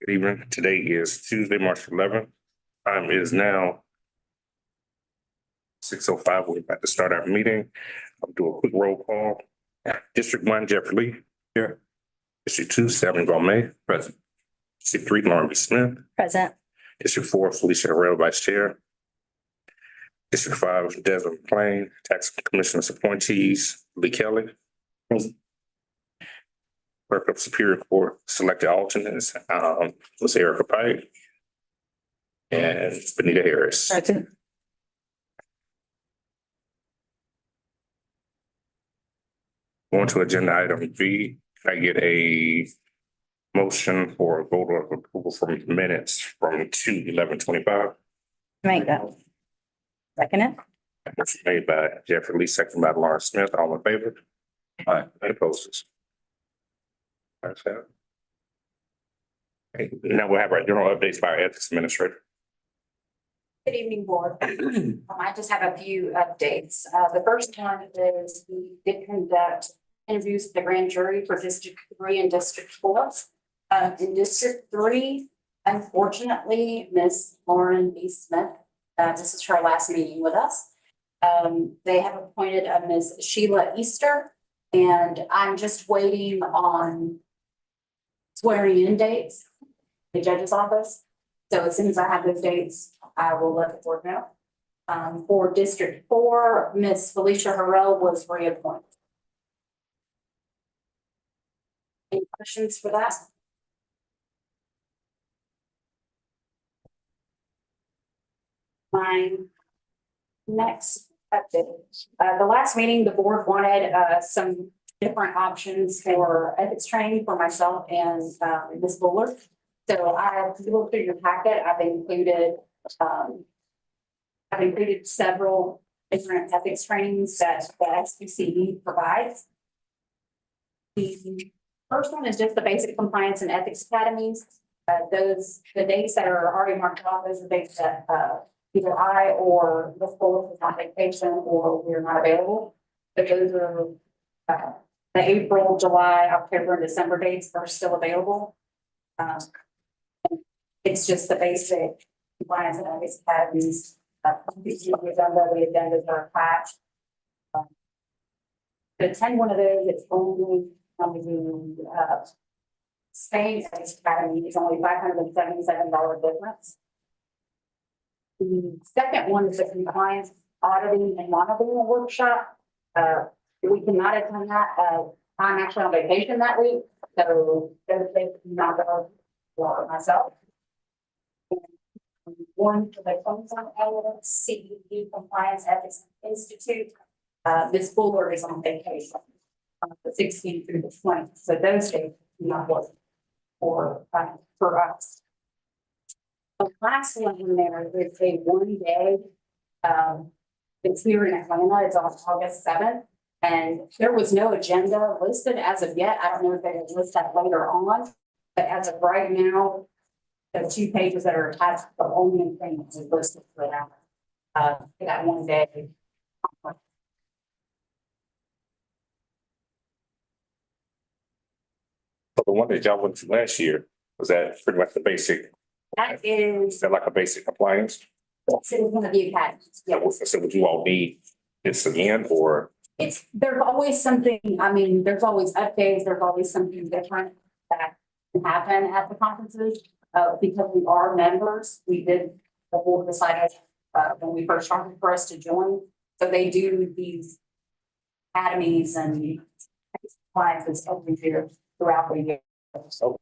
Good evening. Today is Tuesday, March 11th. Time is now 6:05. We're about to start our meeting. I'll do a quick roll call. District 1, Jeffrey Lee. Here. District 2, Stephanie Gomez. Present. District 3, Lauren B. Smith. Present. District 4, Felicia Harrell, Vice Chair. District 5, Desmond McLean. Tax Commissioners appointees, Lee Kelly. Clerk of Superior Court, selected alternates, was Erica Pike. And Benita Harris. Present. Going to agenda item V, can I get a motion for a vote of approval from minutes from 2/11/25? Make that. Second it. Motion made by Jeffrey Lee, second by Lawrence Smith, all in favor? Aye. Any opposed? That's it. Okay, now we'll have our general updates by our ethics administrator. Good evening, board. I just have a few updates. The first one is we did conduct interviews with the grand jury for District 3 and District 4. In District 3, unfortunately, Ms. Lauren B. Smith, this is her last meeting with us. They have appointed a Ms. Sheila Easter, and I'm just waiting on swearing in dates, the judge's office. So as soon as I have those dates, I will let the board know. For District 4, Ms. Felicia Harrell was reappointed. Any questions for that? My next update. The last meeting, the board wanted some different options for ethics training for myself and Ms. Buller. So if you look through your packet, I've included several different ethics trainings that the SBCE provides. The first one is just the basic compliance and ethics academies. The dates that are already marked off, those are dates that either I or Ms. Buller is on vacation or we're not available. But those are the April, July, October, and December dates are still available. It's just the basic compliance and ethics academies. The agendas are attached. To attend one of those, it's only from the Spain Ethics Academy. It's only $577 difference. The second one is the compliance auditing and monitoring workshop. We cannot attend that. I'm actually on vacation that week, so those days do not go for myself. One for the Clemson Elements CED Compliance Ethics Institute. Ms. Buller is on vacation from the 16th through the 20th. So those days do not work for us. The last one in there is a 1 day. It's here in Atlanta. It's on August 7th. And there was no agenda listed as of yet. I don't know if they will list that later on. But as of right now, the 2 pages that are attached, the only thing that's listed for that 1 day. So the one that y'all went to last year, was that pretty much the basic, That is is, that like a basic compliance? it's one of the academies. Yes. So would you all need this again, or? There's always something, I mean, there's always updates, there's always something different that can happen at the conferences. Because we are members, the board decided, when we first started for us to join. So they do these academies and classes every year throughout the year. So,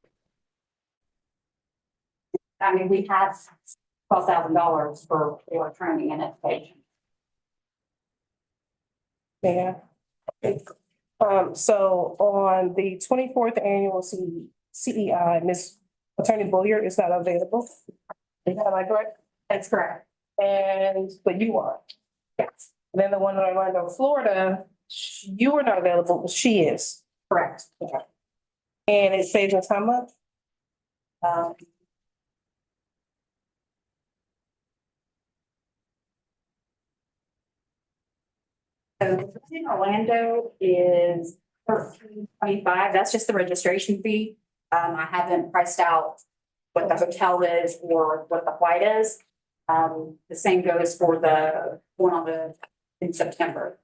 I mean, we have $12,000 for training and education. Yeah. So on the 24th annual CEI, Ms. Attorney Bulliard is not available. Is that correct? That's correct. But you are. Yes, And then the one in Orlando, Florida, you are not available, but she is. correct. And it saves us how much? So in Orlando is $13.25. That's just the registration fee. I haven't priced out what the hotel is or what the flight is. The same goes for the one in September.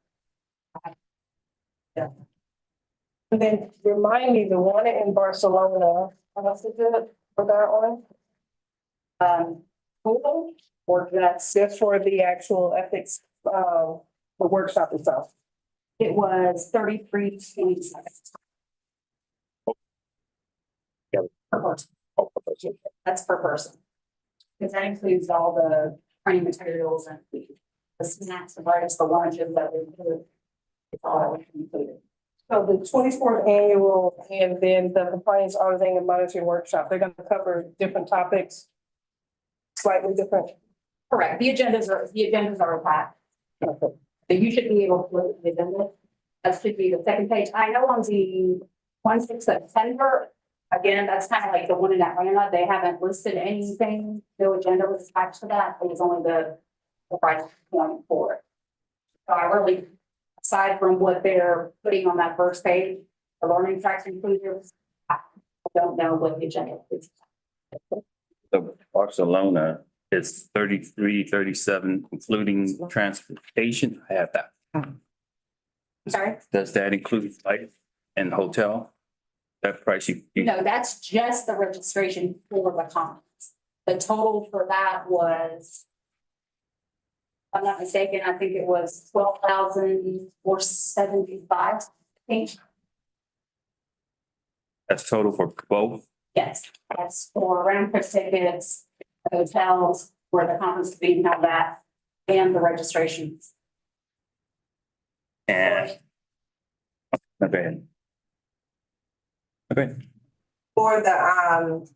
And then remind me, the one in Barcelona, how much is it for that one? Total or just, Just for the actual ethics, the workshop itself. it was 33.27. Yeah. Per person. Oh, That's per person. Because that includes all the training materials and the snacks, the brightest, the lunches that we do. It's all included. So the 24th annual and then the compliance auditing and monitoring workshop, they're gonna cover different topics. Slightly different. Correct. The agendas are packed. So you should be able to look at the agenda. That should be the second page. I know on the 1/6 September, again, that's kind of like the one in Atlanta. They haven't listed anything. No agenda was attached to that. It was only the price point for it. So I really, aside from what they're putting on that first page, the learning tracks included, I don't know what the agenda is. The Barcelona is 33, 37, including transportation. I have that. Sorry? Does that include flight and hotel? That price you, No, that's just the registration for the conference. The total for that was, if I'm not mistaken, I think it was 12,475. I think, that's total for both? yes, that's for round trip tickets, hotels, where the conference is being held at, and the registrations. And. Okay. Okay, For the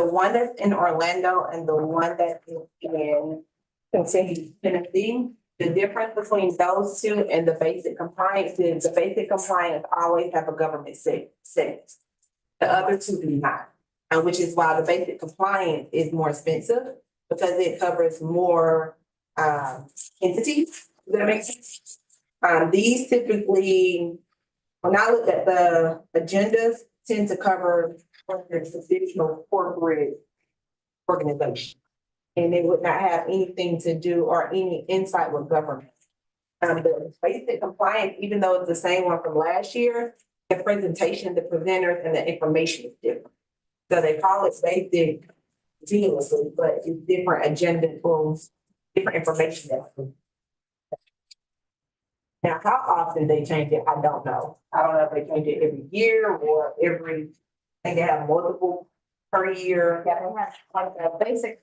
one that's in Orlando and the one that is in Tennessee, the difference between those two and the basic compliance is the basic compliance always have a government set. The other two do not, and which is why the basic compliance is more expensive because it covers more entities. Does that make sense? These typically, when I look at the agendas, tend to cover your traditional corporate organization. And they would not have anything to do or any insight with government. The basic compliance, even though it's the same one from last year, the presentation, the presenters, and the information is different. So they call it basic continuously, but it's different agenda tools, different information. Now, how often they change it, I don't know. I don't know if they change it every year or every, I think they have multiple per year. Yeah, they have like the basic,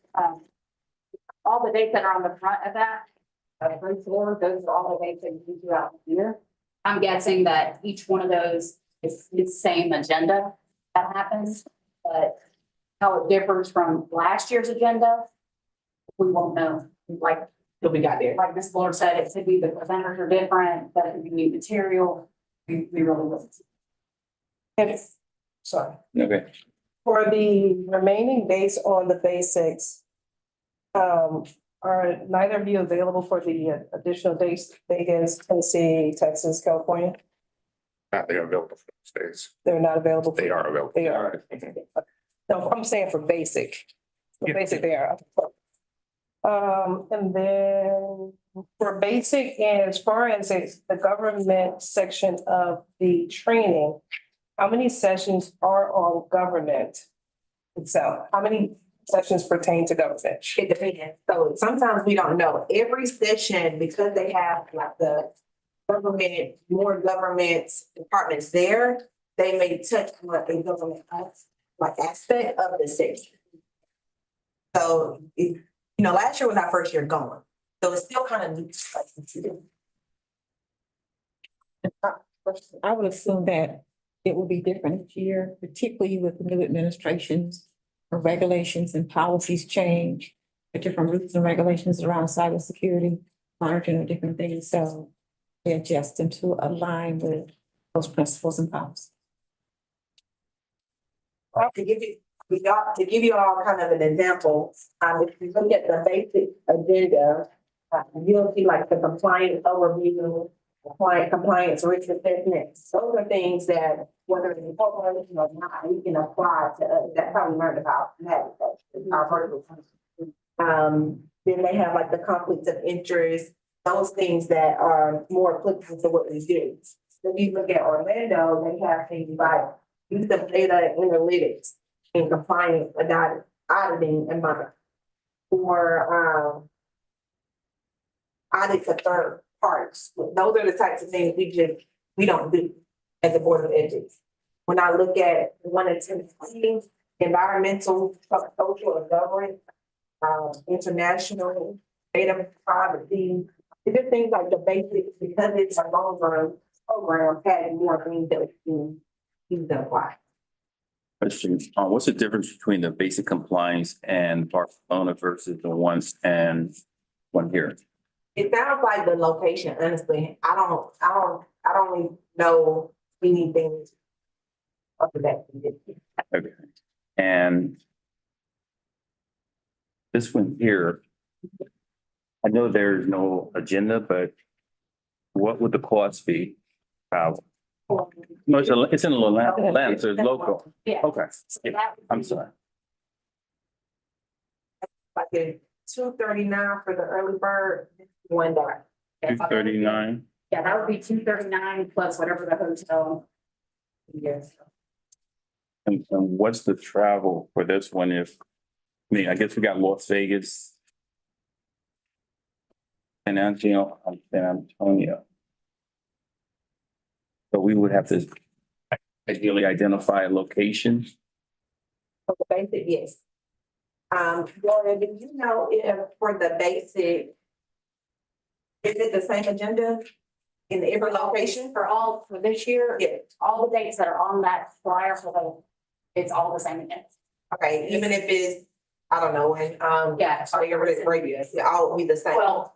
all the dates that are on the front of that, those are all the dates that you do throughout the year. I'm guessing that each one of those is the same agenda that happens, but how it differs from last year's agenda, we won't know. Like, Till we got there. like Ms. Fuller said, it could be the presenters are different, that it could be new material. We really wasn't. If, sorry. okay. For the remaining days on the basics, are neither of you available for the additional days, Vegas, Tennessee, Texas, California? They are available for those days. They're not available. They are available. They are. No, I'm saying for basic. For Yeah. basic, they are. And then for basic, and as far as it's the government section of the training, how many sessions are on government itself? How many sessions pertain to government? It depends. So sometimes we don't know. Every session, because they have like the government, more government departments there, they may touch on a government like aspect of the section. So, last year was our first year going. So it's still kind of new. I would assume that it will be different each year, particularly with the new administrations or regulations and policies change, the different rules and regulations around cybersecurity, monitoring of different things. So they adjust them to align with those principles and policies. To give you all kind of an example, if you look at the basic agenda, you'll see like the compliance overview, compliance risk assessments. Those are things that, whether it's incorporated or not, we can apply to, that's how we learned about that, our vertical. Then they have like the conflicts of interest, those things that are more applicable to what we do. If you look at Orlando, they have things like use of data analytics and compliance, auditing and monitoring. Or, audits of third parties. Those are the types of things we don't do as a Board of Ethics. When I look at one of 10 things, environmental, social, and governance, international, data privacy, it's just things like the basics, because it's a long run program, having more things that we can use that apply. Question, what's the difference between the basic compliance and Barcelona versus the ones and one here? It sounds like the location, honestly. I don't really know anything other than that. Okay. And this one here, I know there's no agenda, but what would the cost be? No, it's in Atlanta, so it's local. Yeah. Okay, So that would I'm be- sorry. Like a $239 for the early bird, $1. 239. Yeah, that would be $239 plus whatever the hotel. Yes. And what's the travel for this one if, I mean, I guess we got Las Vegas. San Antonio. So we would have to ideally identify a location. For the basic, yes. Gloria, do you know if for the basic, is it the same agenda in every location? For this year, Yes. all the dates that are on that flyer for it's all the same again. Okay, even if it's, I don't know, when, Yeah. radio, it all be the same. Well,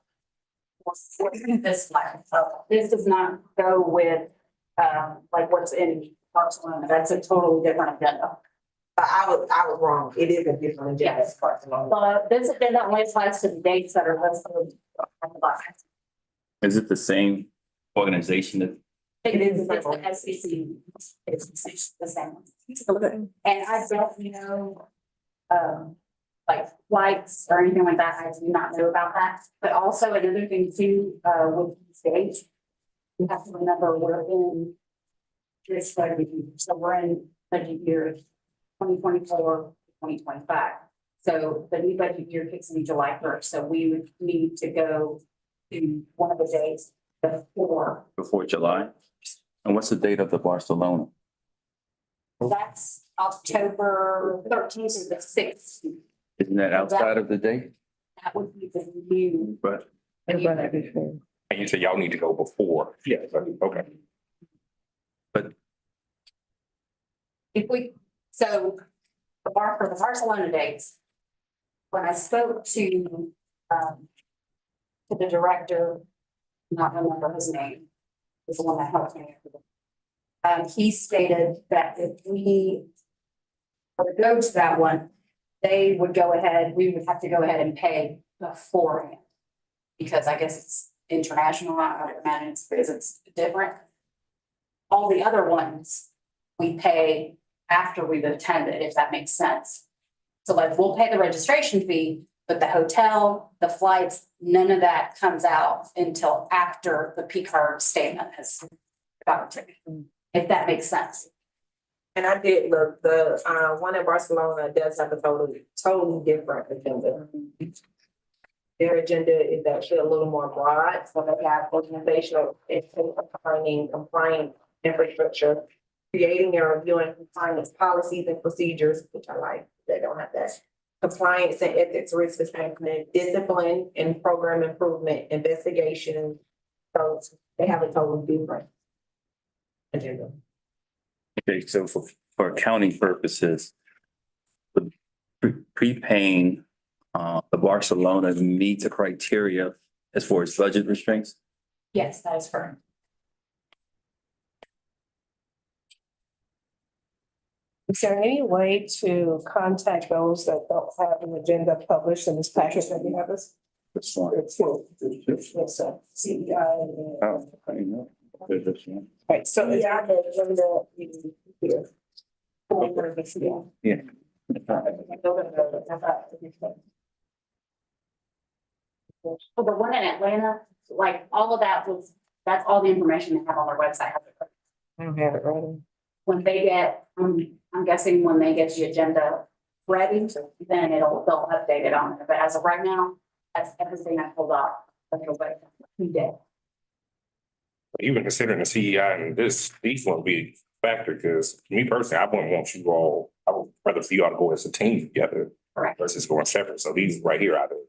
this flyer, this does not go with, like what's in Barcelona. That's a totally different agenda. But I was wrong. It is a different agenda. Yes. But this agenda only applies to the dates that are listed on the box. Is it the same organization that, It is, it's the SEC. It's the same. And I don't know, like flights or anything like that. I do not know about that. But also another thing too, with these dates, you have to remember we're in this budget year. So we're in budget year 2024, 2025. So the new budget year kicks in July 1st. So we would need to go to one of the days before July? And what's the date of the Barcelona? That's October 13th to the 6th. Isn't that outside of the date? That would be the new. But And you said y'all need to go before. Yes, okay. If we, so for the Barcelona dates, when I spoke to the director, not remember his name, is the one that helped me. He stated that if we were to go to that one, they would go ahead, we would have to go ahead and pay beforehand. Because I guess it's international, I would imagine it's because it's different. All the other ones, we pay after we've attended, if that makes sense. So like, we'll pay the registration fee, but the hotel, the flights, none of that comes out until after the P-card statement has got to, if that makes sense. And I did look, the one in Barcelona does have a totally different agenda. Their agenda is actually a little more broad, so they have organizational, defining compliance infrastructure, creating and reviewing compliance policies and procedures, which I like, they don't have that. Compliance and ethics, risk assessment, discipline and program improvement, investigation. So they have a totally different agenda. Okay, so for accounting purposes, the prepaying the Barcelona meets the criteria as far as budget restraints? Yes, that is correct. Is there any way to contact those that don't have an agenda published in this package that you have us? This one. Yes, sir. CEI. Oh, I didn't know. This one. Right, so it's Yeah, here. Yeah. For the one in Atlanta, like all of that was, that's all the information they have on their website. I don't have it ready. When they get, I'm guessing when they get the agenda ready, then they'll update it on there. But as of right now, that's everything I pulled up. He did. Even considering the CEI and these won't be a factor, because me personally, I wouldn't want you all, I would rather see you all go as a team together. Correct. Versus going separate. So these right here, I do.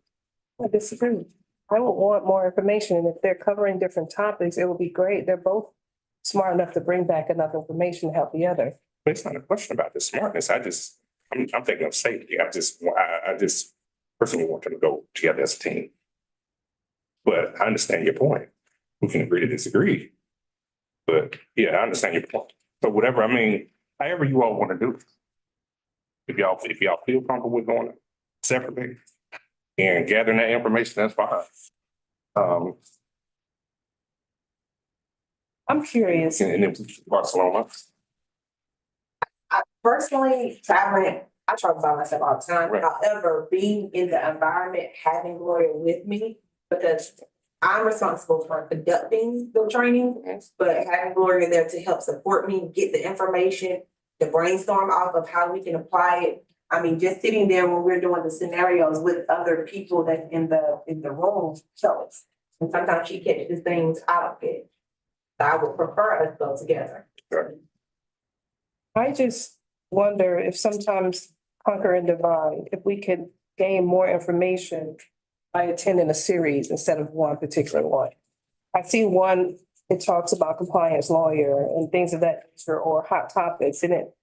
I disagree. I would want more information, and if they're covering different topics, it would be great. They're both smart enough to bring back enough information to help the other. But it's not a question about the smartness. I'm thinking of safety. I just personally want them to go together as a team. But I understand your point. We can agree to disagree. But yeah, I understand your point. So whatever, I mean, however you all want to do it. If y'all feel comfortable with going separately and gathering that information, that's fine. I'm curious. And then Barcelona. Personally, traveling, I travel by myself all the time. Right. However, being in the environment, having Gloria with me, because I'm responsible for conducting the training, but having Gloria there to help support me, get the information, to brainstorm off of how we can apply it. I mean, just sitting there when we're doing the scenarios with other people that in the room shows. And sometimes she catches things out of it. So I would prefer us go together. I just wonder if sometimes conquer and divide, if we could gain more information by attending a series instead of one particular one. I see one, it talks about compliance lawyer and things of that nature or hot topics in it.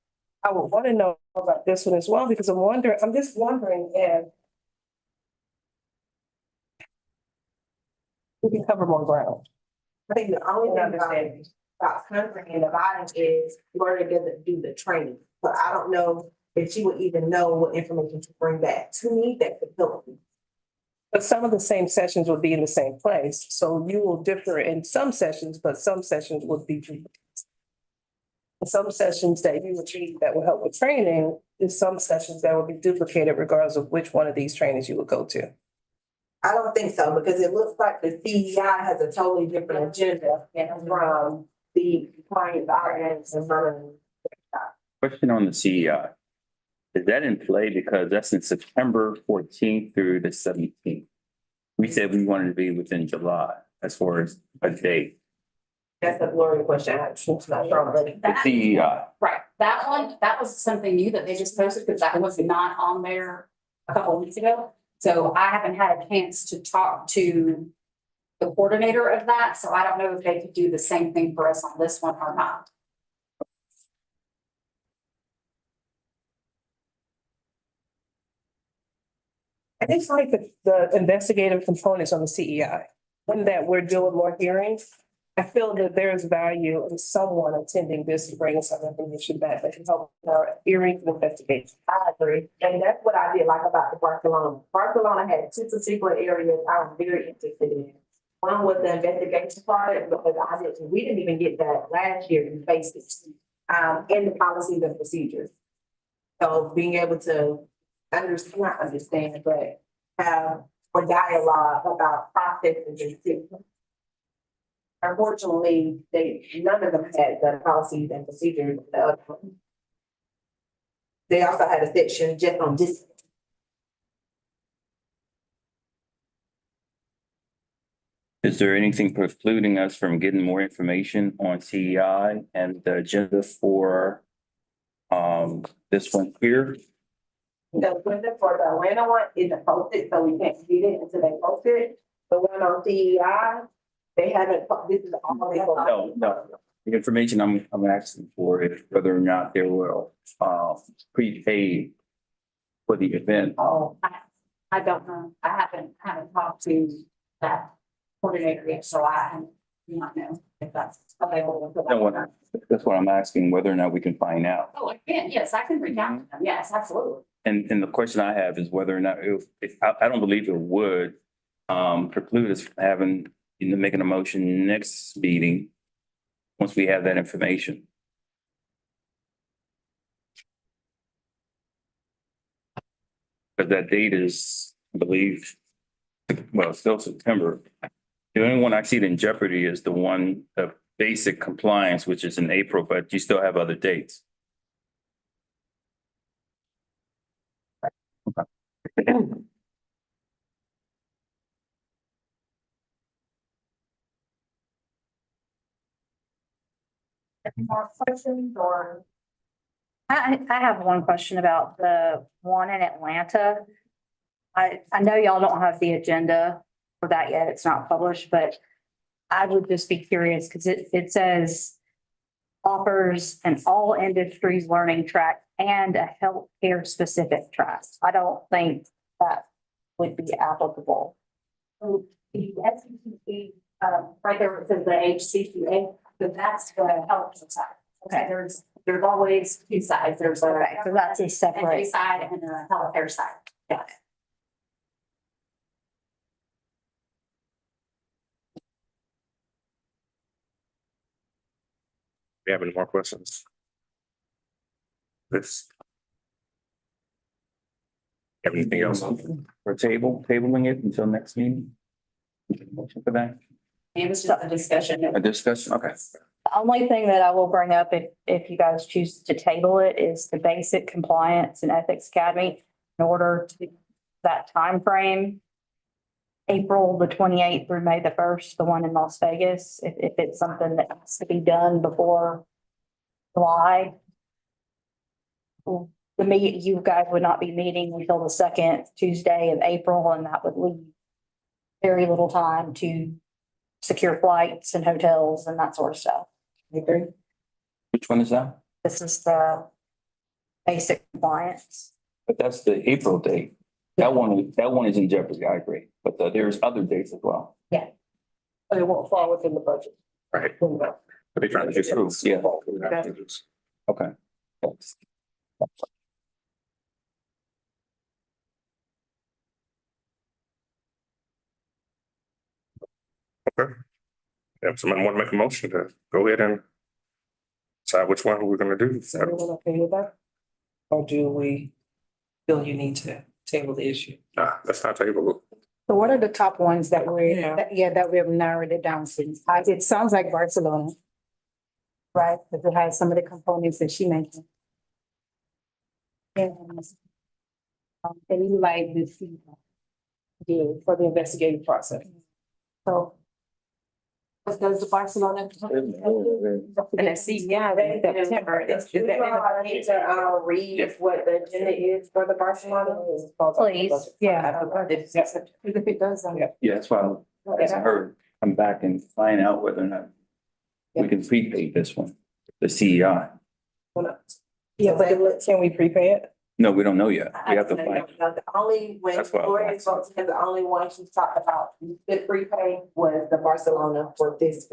I would want to know about this one as well, because I'm just wondering if we can cover more ground. I think the only thing about conquering and dividing is Gloria doesn't do the training. But I don't know if she would even know what information to bring back to me that could help me. But some of the same sessions would be in the same place, so you will differ in some sessions, but some sessions would be. Some sessions that you achieve that will help with training is some sessions that will be duplicated regardless of which one of these trainings you would go to. I don't think so, because it looks like the CEI has a totally different agenda from the compliance audience and from. Question on the CEI. Is that in play because that's in September 14th through the 17th? We said we wanted to be within July as far as a date. That's a Gloria question. I'm not sure, but The CEI. Right, that one, that was something new that they just posted because that was not on there a couple of weeks ago. So I haven't had a chance to talk to the coordinator of that, so I don't know if they could do the same thing for us on this one or not. I think like the investigative components on the CEI, when that we're doing more hearings, I feel that there's value in someone attending this to bring some information back that can help our hearings and investigations. I agree. And that's what I did like about the Barcelona. Barcelona had two particular areas I was very interested in. One was the investigation part, because we didn't even get that last year in basics, in the policies and procedures. So being able to not understand, but have a dialogue about processes and systems. Unfortunately, none of them had the policies and procedures. They also had a section just on this. Is there anything precluding us from getting more information on CEI and the agenda for this one here? The window for the Atlanta one isn't posted, so we can't get it until they post it. The one on CEI, they haven't, this is all they have. No. The information I'm asking for is whether or not they will prepaid for the event. Oh, I don't know. I haven't talked to that coordinator yet, so I do not know if that's available. That's what I'm asking, whether or not we can find out. Oh, I can, yes, I can reach out to them. Yes, absolutely. And the question I have is whether or not I don't believe it would preclude us from having, making a motion next meeting, once we have that information. But that date is, I believe, well, still September. The only one I see in jeopardy is the one, the basic compliance, which is in April, but you still have other dates. Any more questions or? I have one question about the one in Atlanta. I know y'all don't have the agenda for that yet. It's not published, but I would just be curious because it says offers an all industries learning track and a healthcare specific track. I don't think that would be applicable. So the SCCA, right there, it says the HCCA, so that's the health side. Okay, there's always two sides. There's a Okay, so that's a energy separate. side and a healthcare side. Yeah. You have any more questions? This. Have anything else? For tabling it until next meeting? Motion for that? It was just a discussion. A discussion, okay. The only thing that I will bring up if you guys choose to table it is the basic compliance and ethics academy in order to that time frame. April the 28th through May the 1st, the one in Las Vegas, if it's something that needs to be done before July. The meet, you guys would not be meeting until the second Tuesday of April, and that would leave very little time to secure flights and hotels and that sort of stuff. Which one is that? This is the basic compliance. But that's the April date. That one is in jeopardy, I agree, but there's other dates as well. But it won't fall within the budget. Right. window. They trying to do. Yeah. Okay. If somebody want to make a motion to go ahead and decide which one we're gonna do. Is everyone okay with that? Or do we feel you need to table the issue? Let's not table it. So what are the top ones that Yeah. that we have narrowed it down to? It sounds like Barcelona. Right, because it has some of the components that she mentioned. And we like the Do for the investigative process. so. Does the Barcelona? And see, yeah, September. Is that I need to read what the agenda is for the Barcelona? Please. Yeah. Because if it does, Yeah, that's why I heard come back and find out whether or not we can prepay this one, the CEI. Yeah, but can we prepay it? No, we don't know yet. We have to find. The only, when That's what I was Gloria spoke to him, the only one she talked about the prepay was the Barcelona for this.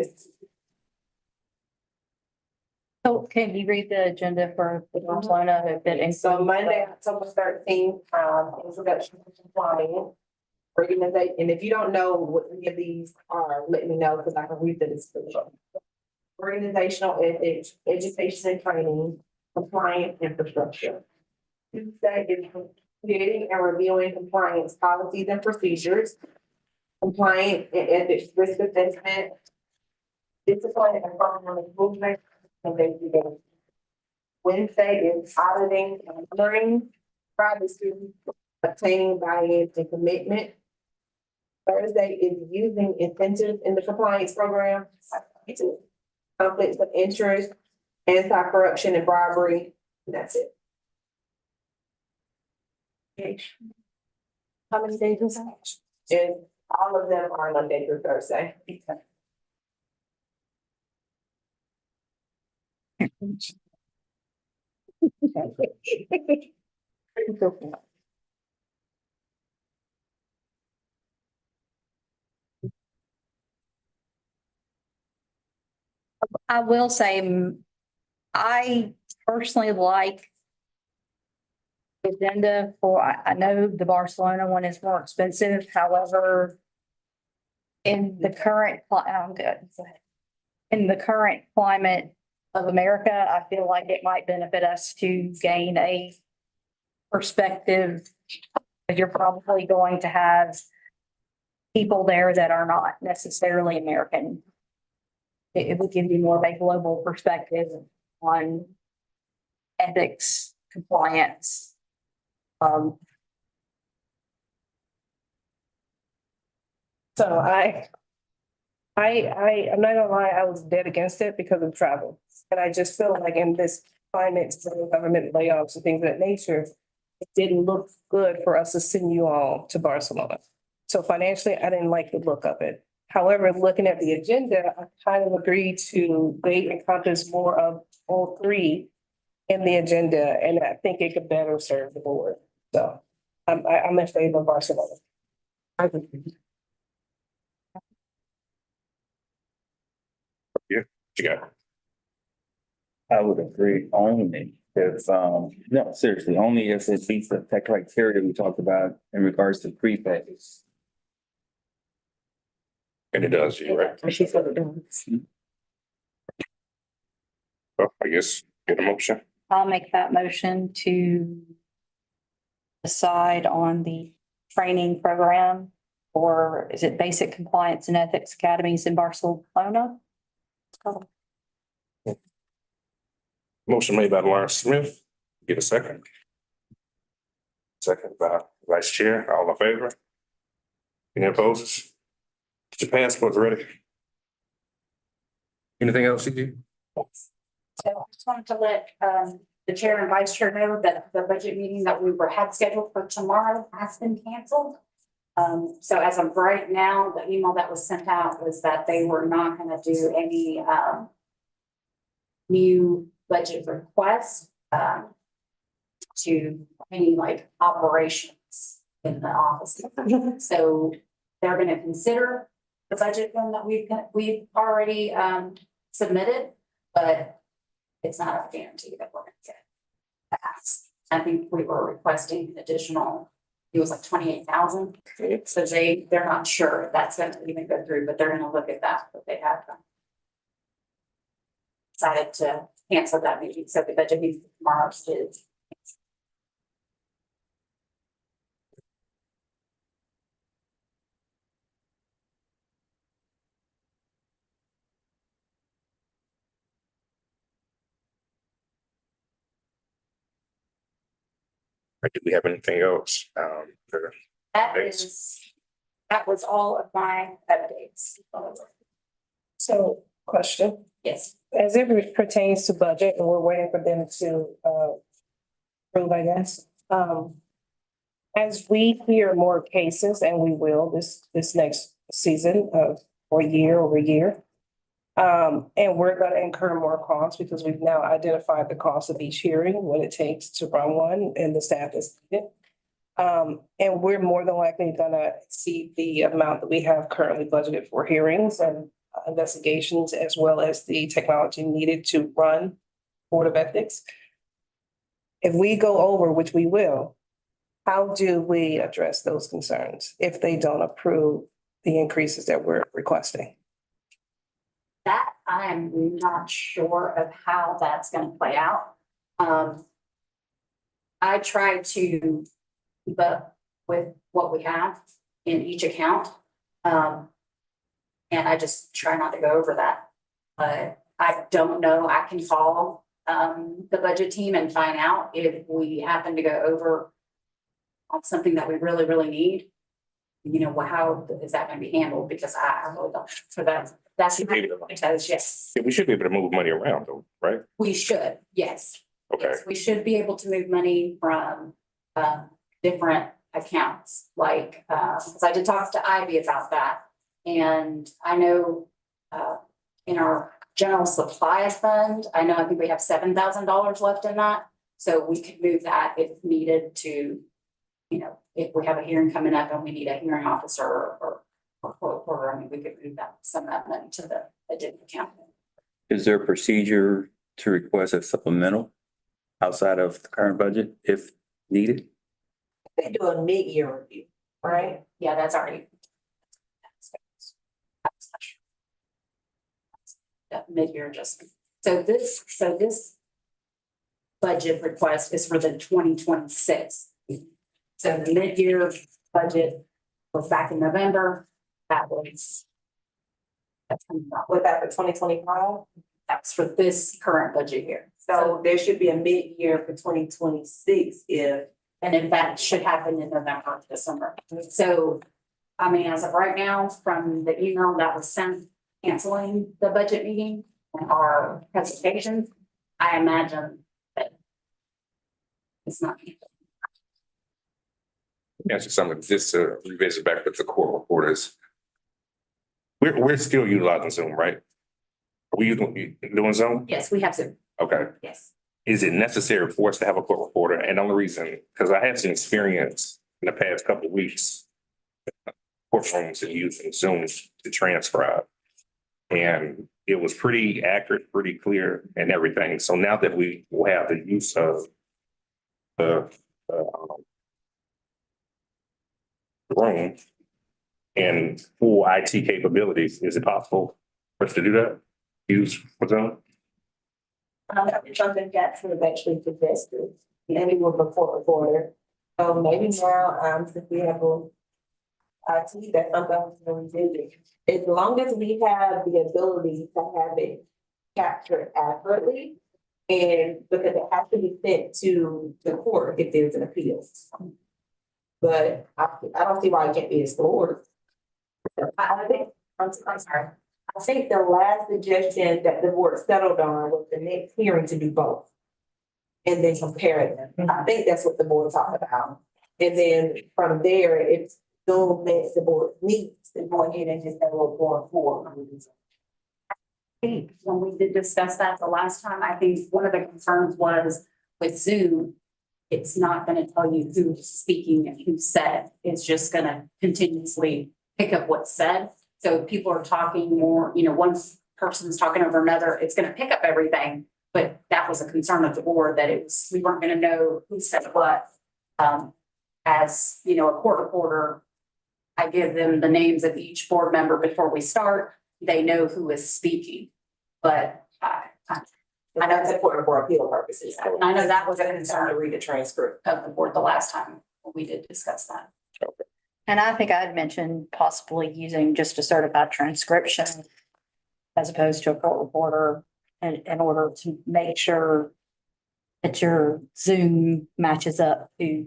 So can you read the agenda for the Barcelona? If it includes- So Monday, October 13th, introduction to compliance. Organization, and if you don't know what any of these are, let me know because I can read the description. Organizational ethics, education and training, compliance infrastructure. Tuesday is creating and reviewing compliance policies and procedures. Compliance and ethics risk assessment. Discipline and environmental improvement. And then Wednesday is auditing and monitoring. Friday students obtaining buy-in and commitment. Thursday is using incentives in the compliance program. Conflicts of interest, anti-corruption and bribery. And that's it. How many days is that? And all of them are Monday through Thursday. I will say, I personally like the agenda for, I know the Barcelona one is more expensive, however, in the current, I'm good. In the current climate of America, I feel like it might benefit us to gain a perspective. You're probably going to have people there that are not necessarily American. It would give you more of a global perspective on ethics, compliance. So I'm not gonna lie, I was dead against it because of travel. And I just feel like in this climate, government layoffs and things of that nature, it didn't look good for us to send you all to Barcelona. So financially, I didn't like the look of it. However, looking at the agenda, I kind of agree to, they encompass more of all three in the agenda, and I think it could better serve the board. So I'm in favor of Barcelona. You got, I would agree only if, no, seriously, only if it meets the criteria we talked about in regards to prepays. and it does, you right? She said it does. Well, I guess get a motion. I'll make that motion to decide on the training program, or is it Basic Compliance and Ethics Academies in Barcelona? It's called. Motion made by Lawrence Smith. Get a second. Second by Vice Chair. All in favor? Any opposed? Get your passports ready. Anything else, CG? So I just wanted to let the chair and vice chair know that the budget meeting that we had scheduled for tomorrow has been canceled. So as of right now, the email that was sent out was that they were not gonna do any new budget requests to any like operations in the office. So they're gonna consider the budget one that we've already submitted, but it's not a guarantee that we're gonna get passed. I think we were requesting additional, it was like 28,000. So they're not sure if that's gonna even go through, but they're gonna look at that, but they have decided to cancel that meeting, so the budget meeting tomorrow is. Or do we have anything else? That was all of my updates. So, question, Yes. as it pertains to budget, and we're waiting for them to approve, I guess. As we hear more cases, and we will this next season or year over year. And we're gonna incur more costs because we've now identified the cost of each hearing, what it takes to run one, and the staff is needed. And we're more than likely gonna exceed the amount that we have currently budgeted for hearings and investigations, as well as the technology needed to run Board of Ethics. If we go over, which we will, how do we address those concerns if they don't approve the increases that we're requesting? That I am not sure of how that's gonna play out. I try to keep up with what we have in each account. And I just try not to go over that. I don't know, I can call the budget team and find out if we happen to go over on something that we really, really need. You know, how is that gonna be handled? Because I really don't, so that's because, yes, Yeah, we should be able to move money around though, right? we should, yes. Okay, Yes, we should be able to move money from different accounts, like, because I did talk to Ivy about that. And I know in our general supplies fund, I think we have $7,000 left in that. So we could move that if needed to, you know, if we have a hearing coming up and we need a hearing officer or I mean, we could move that, some of that money to the agenda account. Is there a procedure to request a supplemental outside of the current budget if needed? They do a mid-year review, right? Yeah, that's already. mid-year adjustment. So this budget request is for the 2026. So the mid-year budget was back in November. That was Was that for 2025? that's for this current budget year. So there should be a mid-year for 2026 if, And if that should happen in November, December. So, I mean, as of right now, from the email that was sent canceling the budget meeting and our presentation, I imagine that it's not. Answer some of this, revisit back with the court reporters. We're still utilizing Zoom, right? Are we doing Zoom? Yes, we have to, Okay. yes. Is it necessary for us to have a court reporter? And the only reason, because I had some experience in the past couple of weeks. Courtrooms and using Zoom to transcribe. And it was pretty accurate, pretty clear and everything. So now that we will have the use of the room and full IT capabilities, is it possible for us to do that? Use for Zoom? something Jackson was actually suggested, and we were before reporter. So maybe now, since we have a IT, that's something we can revisit. As long as we have the ability to have it captured accurately, and because it has to be sent to the court if there's an appeal. But I don't see why it can't be explored. I think, I'm sorry. I think the last suggestion that the board settled on was the next hearing to do both. And then compare them. I think that's what the board talked about. And then from there, if Zoom makes the board needs to go ahead and just have a little going forward. I think when we did discuss that the last time, I think one of the concerns was with Zoom, it's not gonna tell you who's speaking and who said. It's just gonna continuously pick up what's said. So if people are talking more, one person's talking over another, it's gonna pick up everything. But that was a concern of the board that we weren't gonna know who said what. As, a court reporter, I give them the names of each board member before we start. They know who is speaking. But I know it's important for appeal purposes. I know that was a To concern read the transcript. of the board the last time when we did discuss that. And I think I had mentioned possibly using just a certified transcription as opposed to a court reporter in order to make sure that your Zoom matches up to,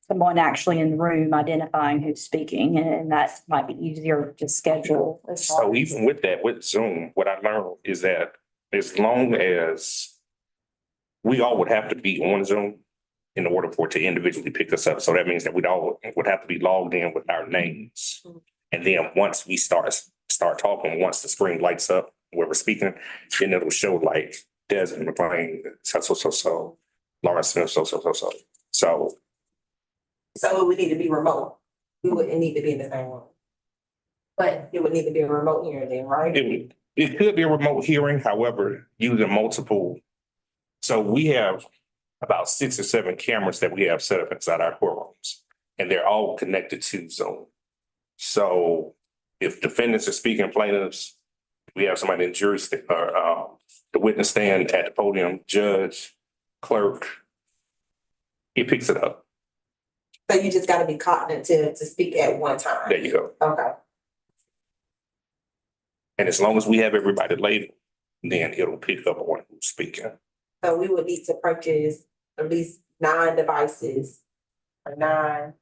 someone actually in the room identifying who's speaking, and that might be easier to schedule. as far So as- even with that, with Zoom, what I learned is that as long as we all would have to be on Zoom in order for it to individually pick us up. So that means that we'd all would have to be logged in with our names. And then once we start talking, once the screen lights up, where we're speaking, then it'll show like Desmond McLean, so, Lawrence Smith, so. So it would need to be remote. We wouldn't need to be in the same room. But It would need to be a remote hearing then, right? It could be a remote hearing, however, using multiple. So we have about 6 or 7 cameras that we have set up inside our courtrooms, and they're all connected to Zoom. So if defendants are speaking, plaintiffs, we have somebody in jury or the witness stand at the podium, judge, clerk, it picks it up. So you just gotta be confident to speak at one time. There you go. Okay. And as long as we have everybody labeled, then it'll pick up on who's speaking. So we would need to purchase at least 9 devices. Or 9,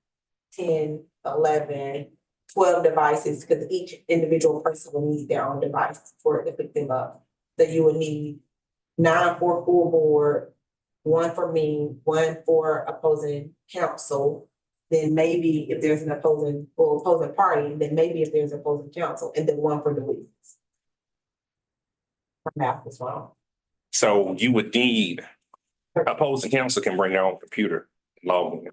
10, 11, 12 devices, because each individual person will need their own device for it to pick them up. So you would need 9 for a full board, 1 for me, 1 for opposing counsel. Then maybe if there's an opposing party, then maybe if there's opposing counsel, and then 1 for the witness. My math was wrong. So you would need, opposing counsel can bring their own computer, log in.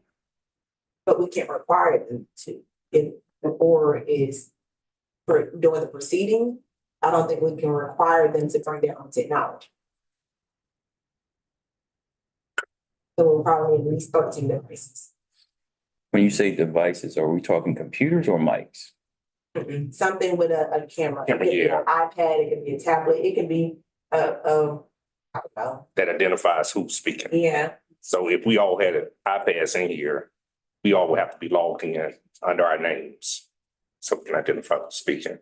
But we can't require them to, if the board is for doing the proceeding, I don't think we can require them to bring their own technology. So we'll probably at least 13 devices. When you say devices, are we talking computers or mics? Something with a camera. It Camera, could be yeah. an iPad, it could be a tablet, it could be I don't know, That identifies who's speaking. yeah. So if we all had iPads in here, we all would have to be logged in under our names. So we can identify who's speaking.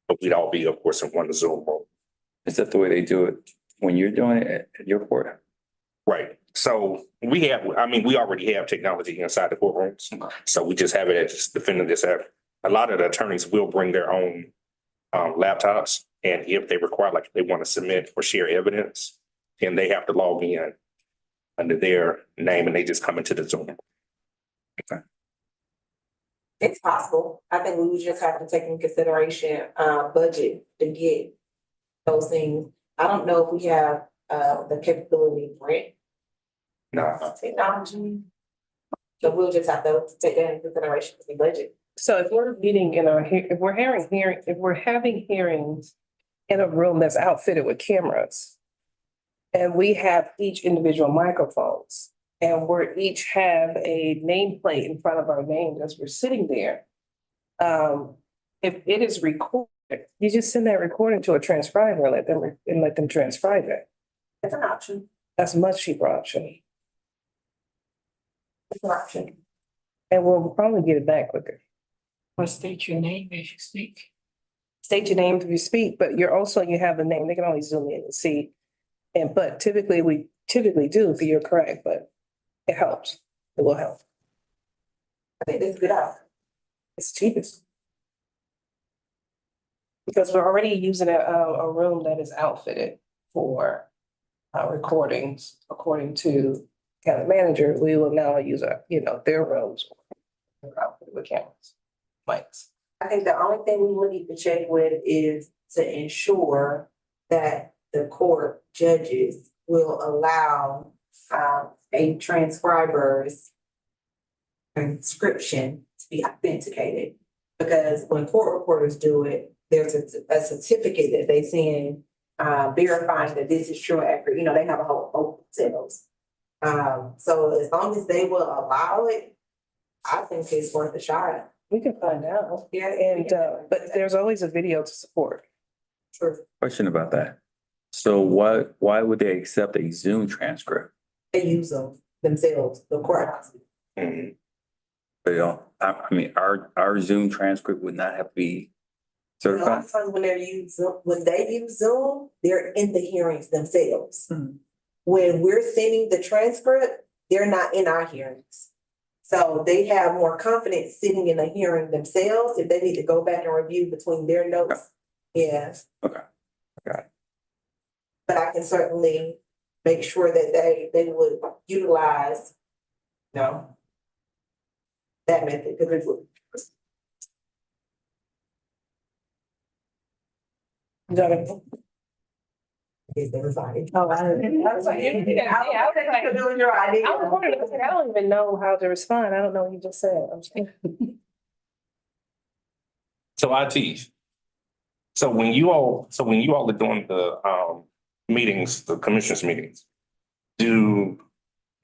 But we'd all be, of course, in one Zoom room. Is that the way they do it when you're doing it at your court? Right. So we already have technology inside the courtrooms. So we just have it as defending this. A lot of the attorneys will bring their own laptops. And if they require, like, if they want to submit or share evidence, then they have to log in under their name and they just come into the Zoom. It's possible. I think we would just have to take in consideration, budget to get those things. I don't know if we have, the capability to rent No, technology. So we'll just have to take that into consideration for the budget. So if we're meeting in if we're having hearings in a room that's outfitted with cameras, and we have each individual microphones, and we're each have a nameplate in front of our names as we're sitting there. If it is recorded, you just send that recording to a transcriber and let them transcribe it. That's an option. That's a much cheaper option, It's an option. and we'll probably get it back quicker. Or state your name as you speak. State your name if you speak, but you have the name. They can only zoom in and see. But typically, we do, if you're correct, but it helps. It will help. I think that's a good option. It's cheapest. Because we're already using a room that is outfitted for recordings, according to county manager. We will now use their rooms outfitted with cameras, mics. I think the only thing we will need to check with is to ensure that the court judges will allow a transcriber's transcription to be authenticated. Because when court reporters do it, there's a certificate that they send verifying that this is true and accurate. They have a whole open sales. So as long as they will allow it, I think it's worth a shot. We can find out. Yeah. And but there's always a video to support. True. Question about that. So why would they accept a Zoom transcript? They use them themselves, the courthouse. Mhm. They don't, our Zoom transcript would not have to be A lot certified? of times when they use Zoom, they're in the hearings themselves. Mhm. When we're sending the transcript, they're not in our hearings. So they have more confidence sitting in a hearing themselves if they need to go back and review between their notes. Yeah. Okay. Got it. But I can certainly make sure that they would utilize, that method, because it would. Is everybody? Oh, I was like, it was your idea. I was wondering, I don't even know how to respond. I don't know what you just said. I'm sorry. So IT. So when you all are doing the meetings, the commissioners meetings, do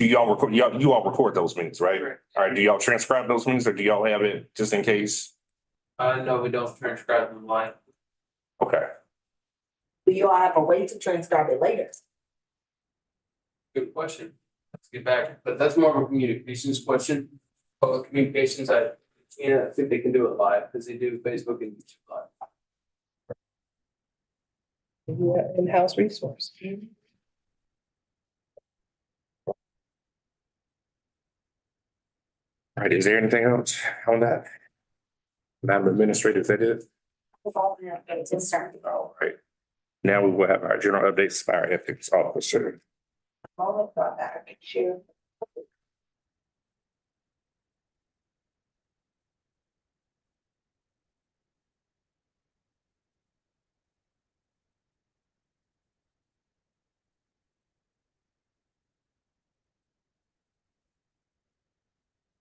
y'all record, you all record those meetings, right? All right, do y'all transcribe those meetings or do y'all have it just in case? No, we don't transcribe them live. Okay, Do you all have a way to transcribe it later? Good question. Let's get back, but that's more of a communications question. Public communications, I think they can do it live because they do Facebook and YouTube live. Yeah, in-house resource. all right, is there anything else on that? Madam Administrator, is that it? All right, now we will have our general updates by our ethics officer.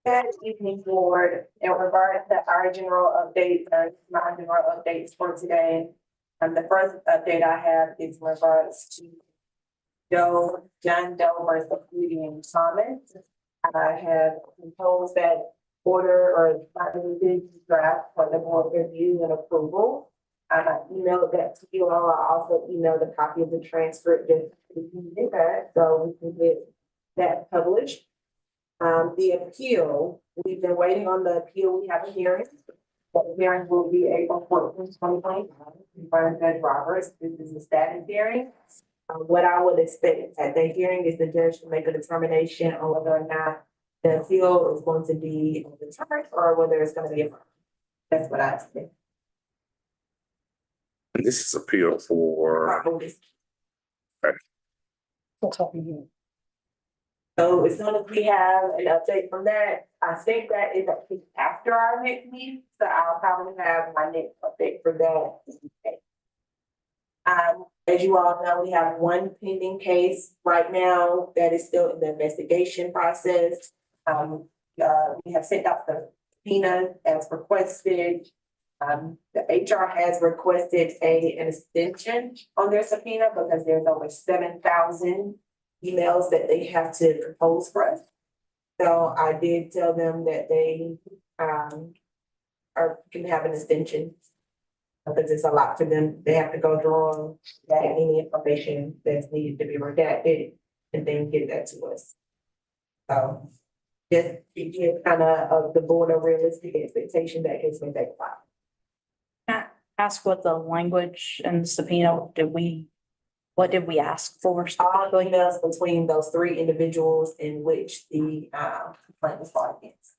Good evening, board. In regard to our general updates, my general updates for today. The first update I have is in regards to John Doe versus Judy and Thomas. I have proposed that order or final decision draft for the board review and approval. I emailed that to you all. I also emailed a copy of the transcript just so you can get that, so we can get that published. The appeal, we've been waiting on the appeal. We have a hearing. The hearing will be April 14th, 2025, in front of Judge Roberts. This is a status hearing. What I would expect at the hearing is the judge to make a determination on whether or not the appeal is going to be overturned or whether it's gonna be affirmed. That's what I expect. And this is appeal for, So as soon as we have an update from that, I think that is actually after our next meeting, so I'll probably have my next update for that. As you all know, we have one pending case right now that is still in the investigation process. We have sent out the subpoena as requested. The HR has requested an extension on their subpoena because there's over 7,000 emails that they have to propose for us. So I did tell them that they can have an extension because it's a lot for them. They have to go through that any information that's needed to be redacted and then give that to us. So just to give kind of the board a realistic expectation that it's going to take a while. Can I ask what the language and subpoena, what did we ask for All specifically? emails between those three individuals in which the complaint was filed against.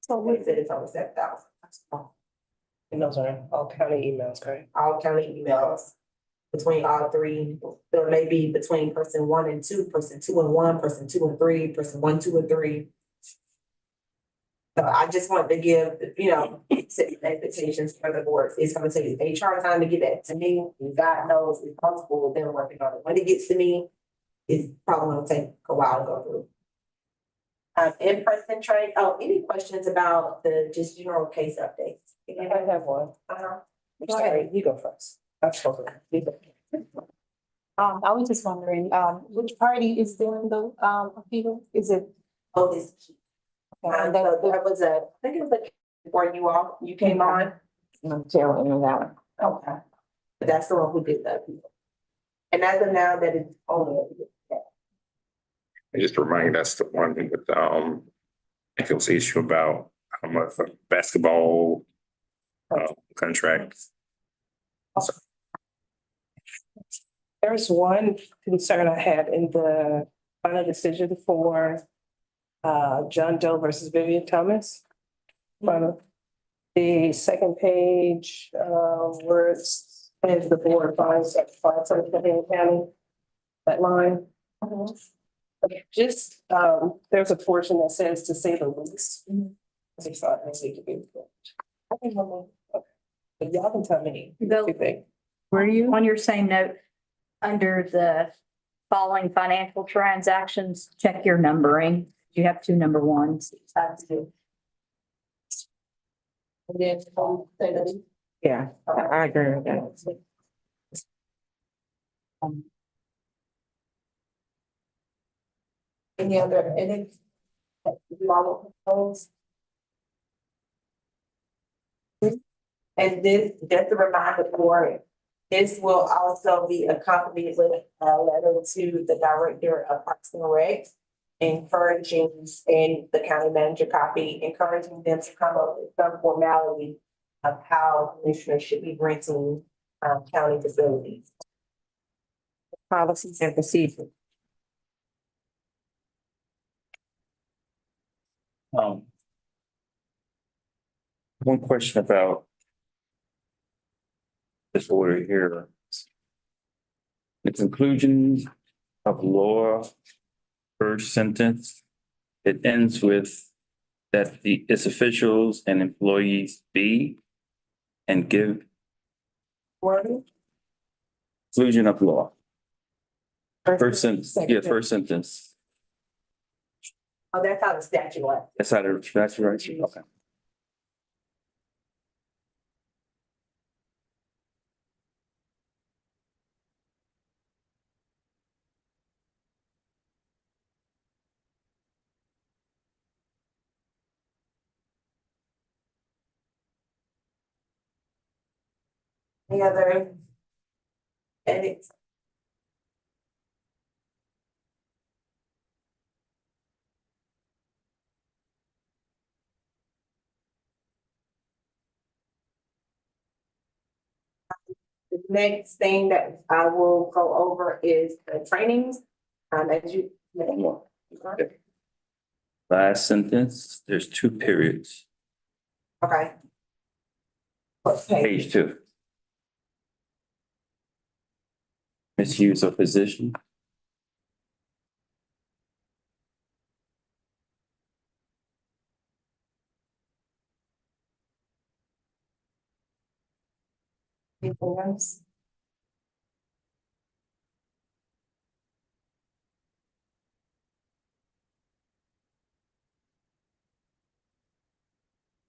So we said it's over 7,000. And those are all county emails, correct? All county emails between all three. There may be between person 1 and 2, person 2 and 1, person 2 and 3, person 1, 2 and 3. So I just want to give, set expectations for the board. It's gonna take HR time to get that to me, and God knows it's possible they're working on it. When it gets to me, it's probably gonna take a while to go through. In-person training, any questions about the just general case updates? I have one. Go ahead. You go first. I'm sorry. You go. I was just wondering, which party is doing the, appeal? Is it? Oh, this. So there was I think it was before you came on. I'm telling you that one. Okay. But that's the one who did that. And as of now, that is only. and just to remind us the one with, I think it was the issue about a basketball contract. There's one concern I had in the final decision for John Doe versus Vivian Thomas. On the second page, where it says the board finds that something in County, that line. Just, there's a portion that says to say the least. I just thought it needed to be. I think I'm okay. But y'all can tell me what you think. Were you on your same note, under the following financial transactions, check your numbering. You have 2 number ones. And then, say that. Yeah, I agree with that. Any other edits? That you all will propose? And this, just a reminder for this will also be accompanied with a letter to the director of Parks and Rec, encouraging, and the county manager copy, encouraging them to come up with some formality of how commissioners should be renting county facilities. Policies and procedures. One question about this order here. The conclusion of law, first sentence, it ends with that its officials and employees be and give Wording? conclusion of law. First sentence, yeah, first sentence. Oh, that's how the statute was. That's right. Okay. Any other edits? The next thing that I will go over is the trainings. As you. Last sentence, there's two periods, Okay. What page? page 2. Misuse of position. Anything else?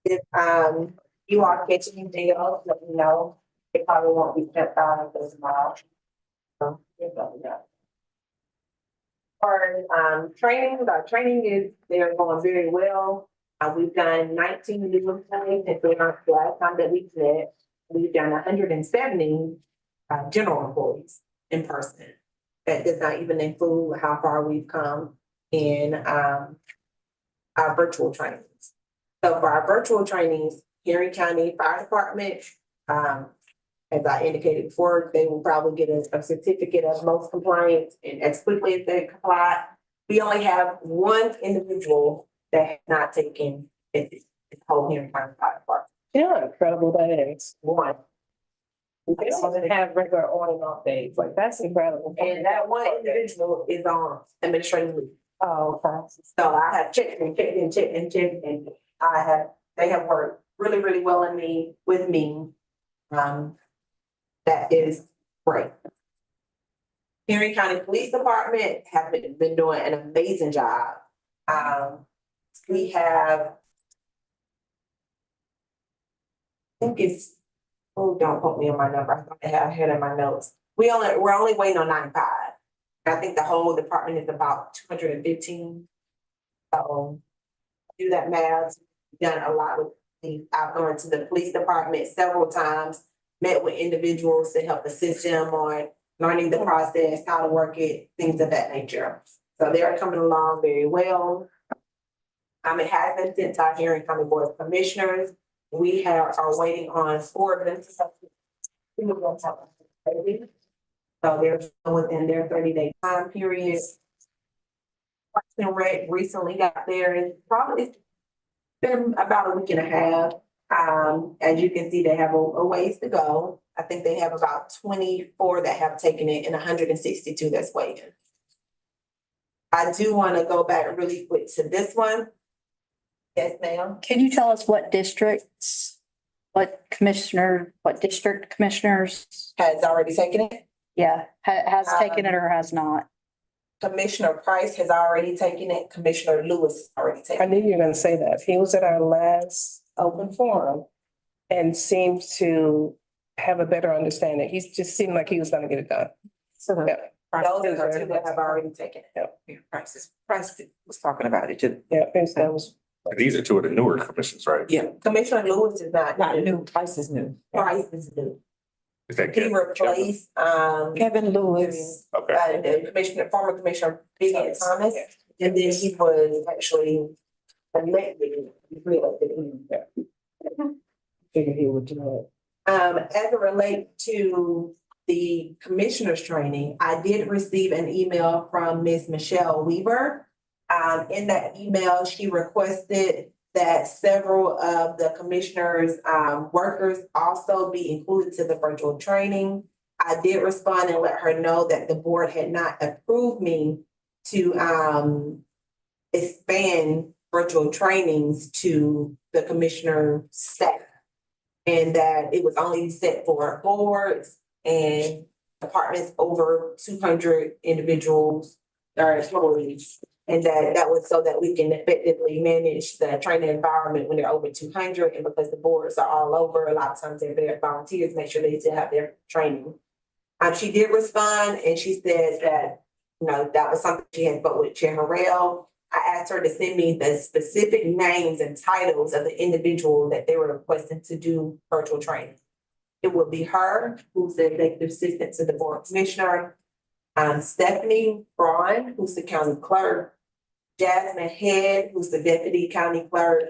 If, you all catch anything else, let me know. It probably won't be kept on until tomorrow. So, just let me know. For, training, our training is, they're going very well. We've done 19 new employees since the last time that we met. We've done 170, general employees in person. That does not even include how far we've come in, our virtual trainings. So for our virtual trainings, Henry County Fire Department, as I indicated before, they will probably get a certificate of most compliance and as quickly as they comply. We only have one individual that has not taken it, the whole Henry County Fire Department. You know how incredible that is. One. They don't have regular on and off days. Like, that's incredible. And that one individual is on administrative leave. Oh, okay. So I have checked and checked and checked and checked, and they have worked really, really well with me. That is great. Henry County Police Department have been doing an amazing job. We have, I think it's, oh, don't quote me on my number. I thought I had it in my notes. We're only waiting on 95. I think the whole department is about 215. So do that math. Done a lot of things. I've gone to the police department several times, met with individuals to help assist them on learning the process, how to work it, things of that nature. So they're coming along very well. It has been sent to our Henry County Board of Commissioners. We are waiting on 4 of them. So they're still within their 30-day time period. Parks and Rec recently got there, and probably it's been about a week and a half. As you can see, they have a ways to go. I think they have about 24 that have taken it and 162 that's waiting. I do want to go back really quick to this one. Yes, ma'am. Can you tell us what districts, what district commissioners, Has already taken it. has taken it or has not? Commissioner Price has already taken it. Commissioner Lewis has already I taken it. knew you were gonna say that. He was at our last open forum and seems to have a better understanding. He just seemed like he was gonna get it done. So Yeah. Those are the two that have already taken it. Price was talking about it too. Yeah, that was, These are two of the newer commissions, right? Yeah, Commissioner Lewis is not. Not new, Price is new. Price is new. Is that He Kevin? replaced, Kevin Lewis. Okay. the former Commissioner Vivian Thomas, and then he was actually elected, re-elected. figured he would do it. As it relates to the commissioners training, I did receive an email from Ms. Michelle Weaver. In that email, she requested that several of the commissioners' workers also be included to the virtual training. I did respond and let her know that the board had not approved me to expand virtual trainings to the commissioner staff. And that it was only set for boards and departments over 200 individuals or employees. And that was so that we can effectively manage the training environment when they're over 200. And because the boards are all over, a lot of times they're there volunteers, make sure they still have their training. She did respond and she said that, that was something she had spoke with Chair Harrell. I asked her to send me the specific names and titles of the individual that they were requesting to do virtual training. it will be her, who's the executive assistant to the board commissioner. Stephanie Braun, who's the county clerk. Jasmine Head, who's the deputy county clerk.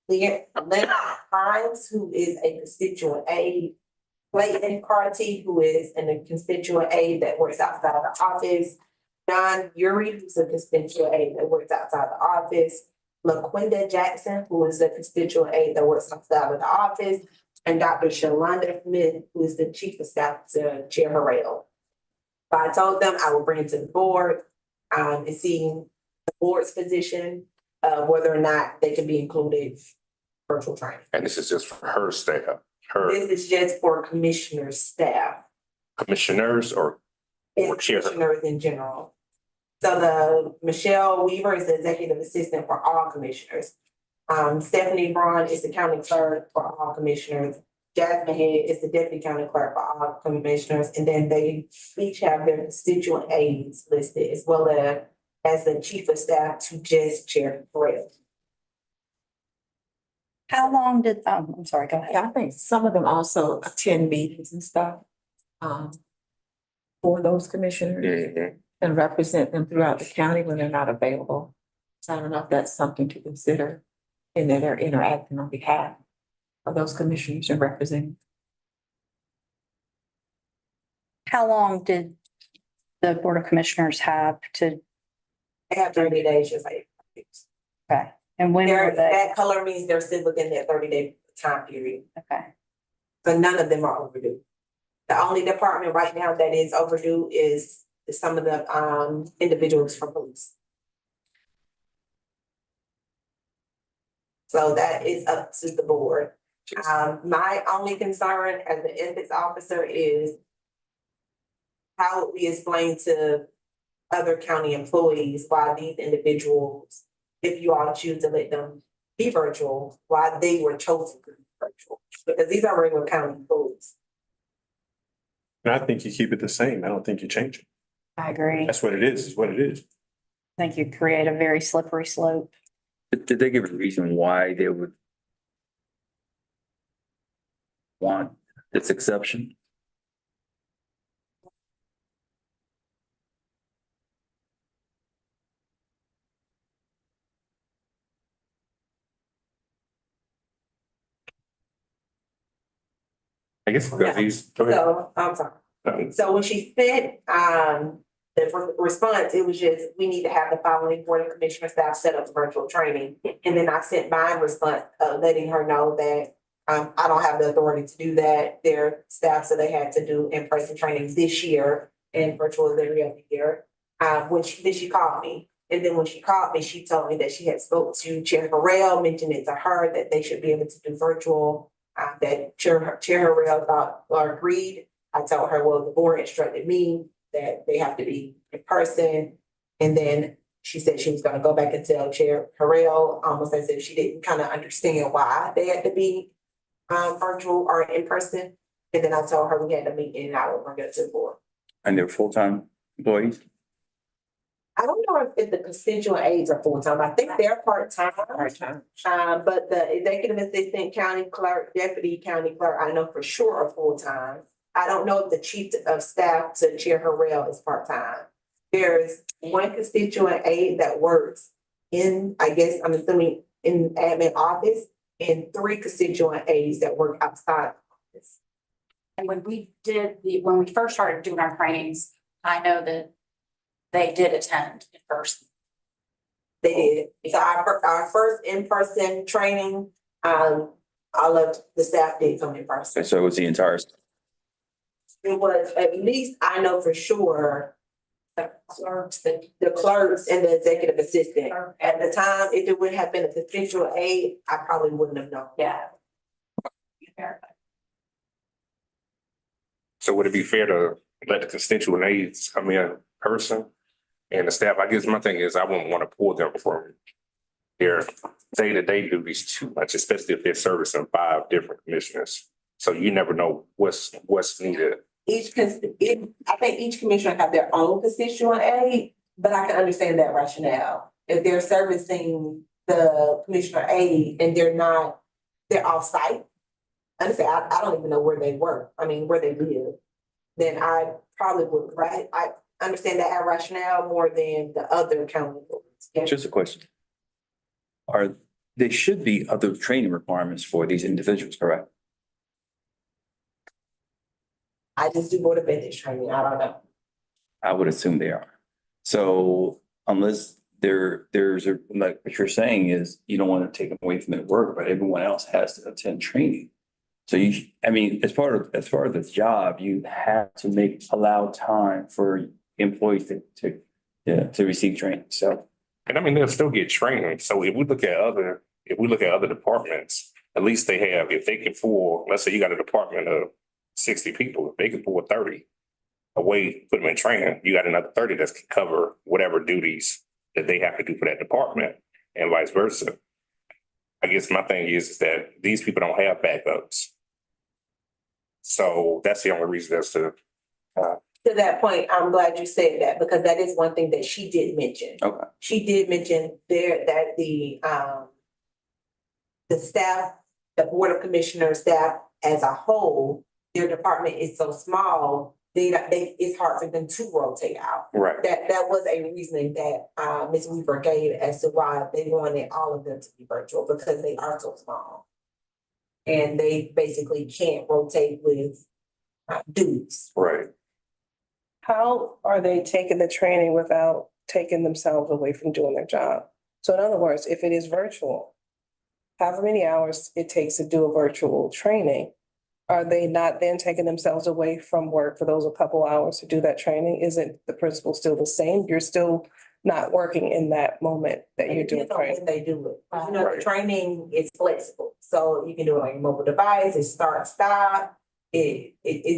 Leonard Hines, who is a constituent aide. Clayton Carty, who is a constituent aide that works outside the office. Don Yuri, who's a constituent aide that works outside the office. LaQuinda Jackson, who is a constituent aide that works outside of the office. And Dr. Shalonda Smith, who is the chief of staff to Chair Harrell. So I told them I will bring it to the board, and see the board's position, whether or not they can be included virtual training. And this is just for her staff, her This is just for commissioner staff. commissioners or It's chair. commissioners in general. So Michelle Weaver is the executive assistant for all commissioners. Stephanie Braun is the county clerk for all commissioners. Jasmine Head is the deputy county clerk for all commissioners, and then they each have their constituent aides listed as well as the chief of staff to just Chair Harrell. How long did, I'm sorry, go ahead. Yeah, I think some of them also attend meetings and stuff, for those commissioners Mhm. and represent them throughout the county when they're not available. So I don't know if that's something to consider in that they're interacting on behalf of those commissioners and representing. How long did the Board of Commissioners have to, They have 30 days, just like. okay, and when were they? That color means they're still within that 30-day time period. Okay, So none of them are overdue. The only department right now that is overdue is some of the individuals from police. So that is up to the board. My only concern as the ethics officer is how we explain to other county employees why these individuals, if you all choose to let them be virtual, why they were chosen to be virtual. Because these are regular county employees. And I think you keep it the same. I don't think you change it. I agree. That's what it is what it is. I think you create a very slippery slope. Did they give a reason why they would want this exception? I guess because these, go ahead. So, I'm sorry. So when she sent, the response, it was just, we need to have the following board of commissioner staff set up virtual training. And then I sent my response, letting her know that, I don't have the authority to do that. Their staff, so they had to do in-person training this year and virtual is every other year. Then she called me. And then when she called me, she told me that she had spoke to Chair Harrell, mentioned it to her that they should be able to do virtual. That Chair Harrell thought or agreed. I told her, well, the board instructed me that they have to be in person. And then she said she was gonna go back and tell Chair Harrell, almost as if she didn't kind of understand why they had to be virtual or in person. And then I told her we had to meet and I would bring it to the board. And they're full-time employees? I don't know if the constituent aides are full-time. I think they're part-time. Part-time. But the executive assistant, county clerk, deputy county clerk, I know for sure are full-time. I don't know if the chief of staff to Chair Harrell is part-time. There's one constituent aide that works in, I guess, I'm assuming in the admin office, and 3 constituent aides that work outside the office. And when we first started doing our trainings, I know that they did attend in person. They did. So our first in-person training, all of the staff did come in person. And so it was the entire, It was, at least I know for sure, the clerks and the executive assistant. At the time, if it would have been a constituent aide, I probably wouldn't have known. Yeah. So would it be fair to let the constituent aides come in person? And the staff, I guess my thing is I wouldn't want to pull them from their day-to-day duties too much, especially if they're servicing 5 different commissioners. So you never know what's needed. I think each commissioner have their own constituent aide, but I can understand that rationale. If they're servicing the commissioner aide and they're off-site, honestly, I don't even know where they work, I mean, where they live, then I probably would, right? I understand that rationale more than the other county employees. Just a question. There should be other training requirements for these individuals, correct? I just do Board of Ethics training, I don't know. I would assume they are. So unless there's a, like what you're saying is you don't want to take them away from their work, but everyone else has to attend training. So I mean, as part of the job, you have to allow time for employees to receive training. So And I mean, they'll still get training. So if we look at other departments, at least they have, if they can pull, let's say you got a department of 60 people, if they can pull 30 away, put them in training, you got another 30 that can cover whatever duties that they have to do for that department and vice versa. I guess my thing is that these people don't have backups. So that's the only reason as to. To that point, I'm glad you said that, because that is one thing that she did mention. Okay. She did mention there that the staff, the Board of Commissioners staff as a whole, their department is so small, it's hard for them to rotate out. Right. That was a reasoning that Ms. Weaver gave as to why they wanted all of them to be virtual, because they are so small. And they basically can't rotate with duties. Right. How are they taking the training without taking themselves away from doing their job? So in other words, if it is virtual, however many hours it takes to do a virtual training, are they not then taking themselves away from work for those a couple hours to do that training? Isn't the principle still the same? You're still not working in that moment that you're doing Depends on training. when they do it. You know, Right. the training is flexible, so you can do it on your mobile device, it start, stop. It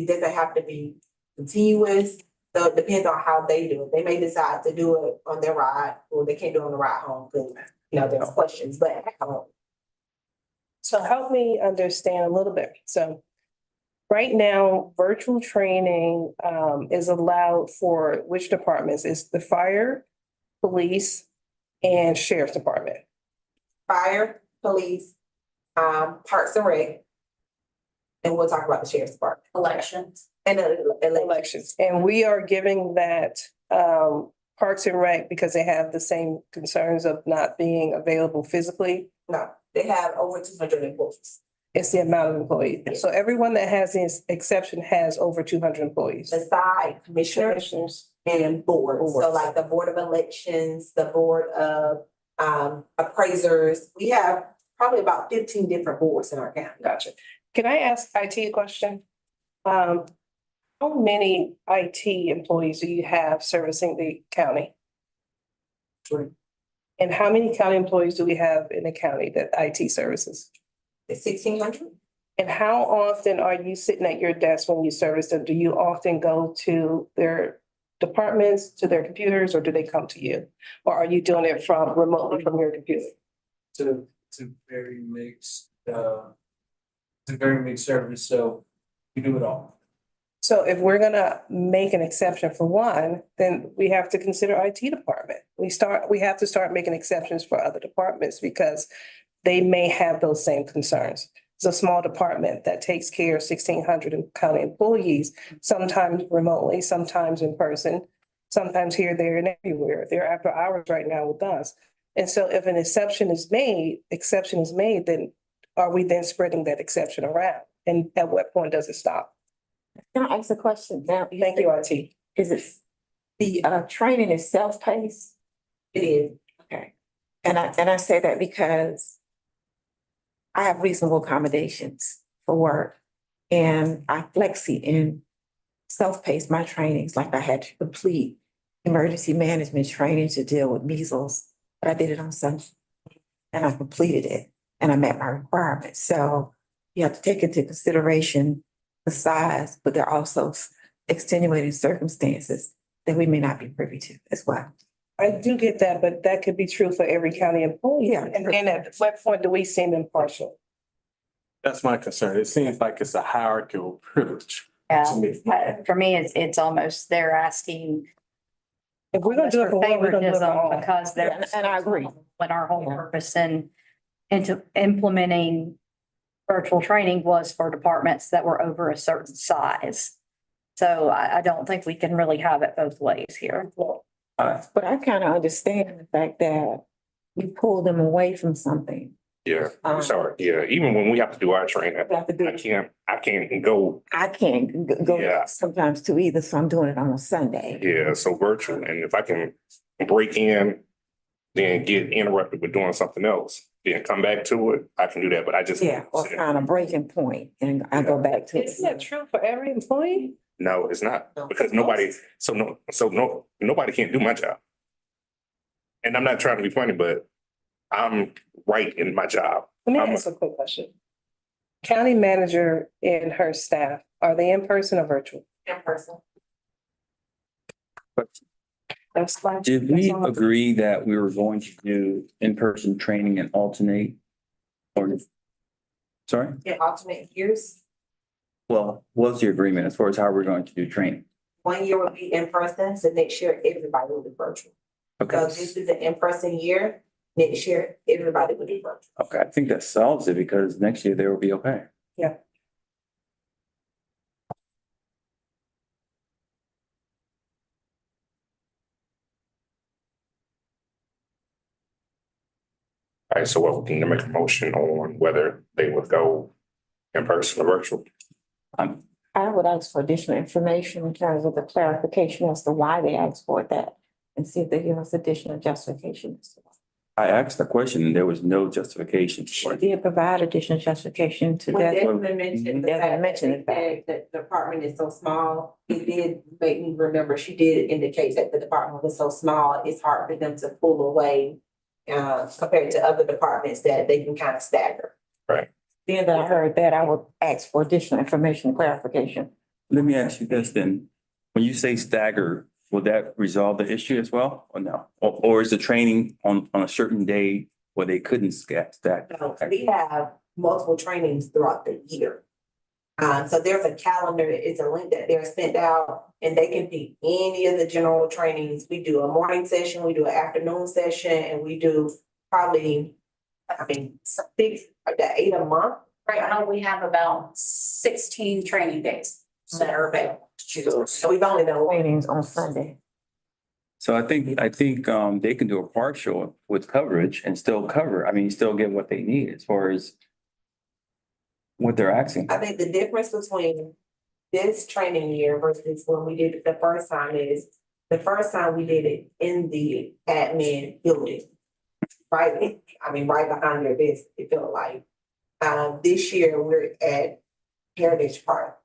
doesn't have to be continuous, so it depends on how they do it. They may decide to do it on their ride, or they can't do it on the ride home, because, you know, there's questions, but So help me understand a little bit. So right now, virtual training is allowed for which departments? It's the fire, police, and sheriff's department. fire, police, Parks and Rec. And we'll talk about the sheriff's department. Elections. And Elections. And we are giving that Parks and Rec because they have the same concerns of not being available physically. No, they have over 200 employees. It's the amount of employees. So everyone that has this exception has over 200 employees. Beside commissioners Commissioners. and boards. So Boards. like the Board of Elections, the Board of Appraisers. We have probably about 15 different boards in our county. Gotcha. Can I ask IT a question? How many IT employees do you have servicing the county? 3. And how many county employees do we have in the county that IT services? It's 1,600. And how often are you sitting at your desk when you service them? Do you often go to their departments, to their computers, or do they come to you? Or are you doing it from remotely from your computer? It's a very mixed, service, so we do it all. So if we're gonna make an exception for one, then we have to consider IT department. We have to start making exceptions for other departments because they may have those same concerns. It's a small department that takes care of 1,600 county employees, sometimes remotely, sometimes in person, sometimes here, there, and everywhere. They're after hours right now with us. And so if an exception is made, then are we then spreading that exception around? And at what point does it stop? Can I ask a question now? Thank you, IT. Is it, the training is self-paced? It is. Okay. And I say that because I have reasonable accommodations for work and I flexi and self-pace my trainings. Like I had to complete emergency management training to deal with measles, but I did it on Sunday and I completed it and I met my requirements. So you have to take into consideration the size, but there are also extenuating circumstances that we may not be privy to as well. I do get that, but that could be true for every county employee. Yeah. And then at what point do we seem impartial? That's my concern. It seems like it's a hierarchical privilege. Yeah, to me. for me, it's almost, they're asking If we're gonna do it for one, we're gonna do it for favoritism all. because they're. And I agree. When our whole Yeah. purpose into implementing virtual training was for departments that were over a certain size. So I don't think we can really have it both ways here. But I kind of understand the fact that you pull them away from something. Yeah, I'm sorry. Yeah, even when we have to do our training, You have to do- I can't go, I can't go Yeah. sometimes too either, so I'm doing it on a Sunday. yeah, so virtual. And if I can break in, then get interrupted with doing something else, then come back to it, I can do that, but I just. Yeah, or find a breaking point and I go back to it. Isn't that true for every employee? No, it's not, No. because nobody, nobody can't do my job. And I'm not trying to be funny, but I'm right in my job. Let me I'm- ask a quick question. County manager and her staff, are they in person or virtual? In person. That's fine. Did we agree that we were going to do in-person training and alternate? Or, sorry? In alternate years, Well, what's the agreement as far as how we're going to do training? 1 year would be in person, so next year everybody will be virtual. So Okay, this is an in-person year, next year everybody will be virtual. okay, I think that solves it because next year they will be okay. All right, so what, can you make a motion on whether they would go in person or virtual? I would ask for additional information in terms of the clarification as to why they asked for that and see if they give us additional justification. I asked the question and there was no justification for She it. did provide additional justification to When that. Desmond mentioned the Desmond fact mentioned that it. they said that the department is so small, it did make me remember, she did indicate that the department was so small, it's hard for them to pull away compared to other departments that they can kind of stagger. Being that I heard that, I would ask for additional information and clarification. Let me ask you this then. When you say stagger, will that resolve the issue as well or no? Or is the training on a certain day where they couldn't stack? So we have multiple trainings throughout the year. So there's a calendar, it's a link that they're sent out and they can pick any of the general trainings. We do a morning session, we do an afternoon session, and we do probably, 6 to 8 a month. Right now, we have about 16 training days that are available to choose. So we've only done one. Trainings on Sunday. So I think they can do a partial with coverage and still cover. I mean, still get what they need as far as what they're asking. I think the difference between this training year versus when we did it the first time is, the first time we did it in the admin building. Right, right behind your desk, it felt like. This year, we're at Heritage Park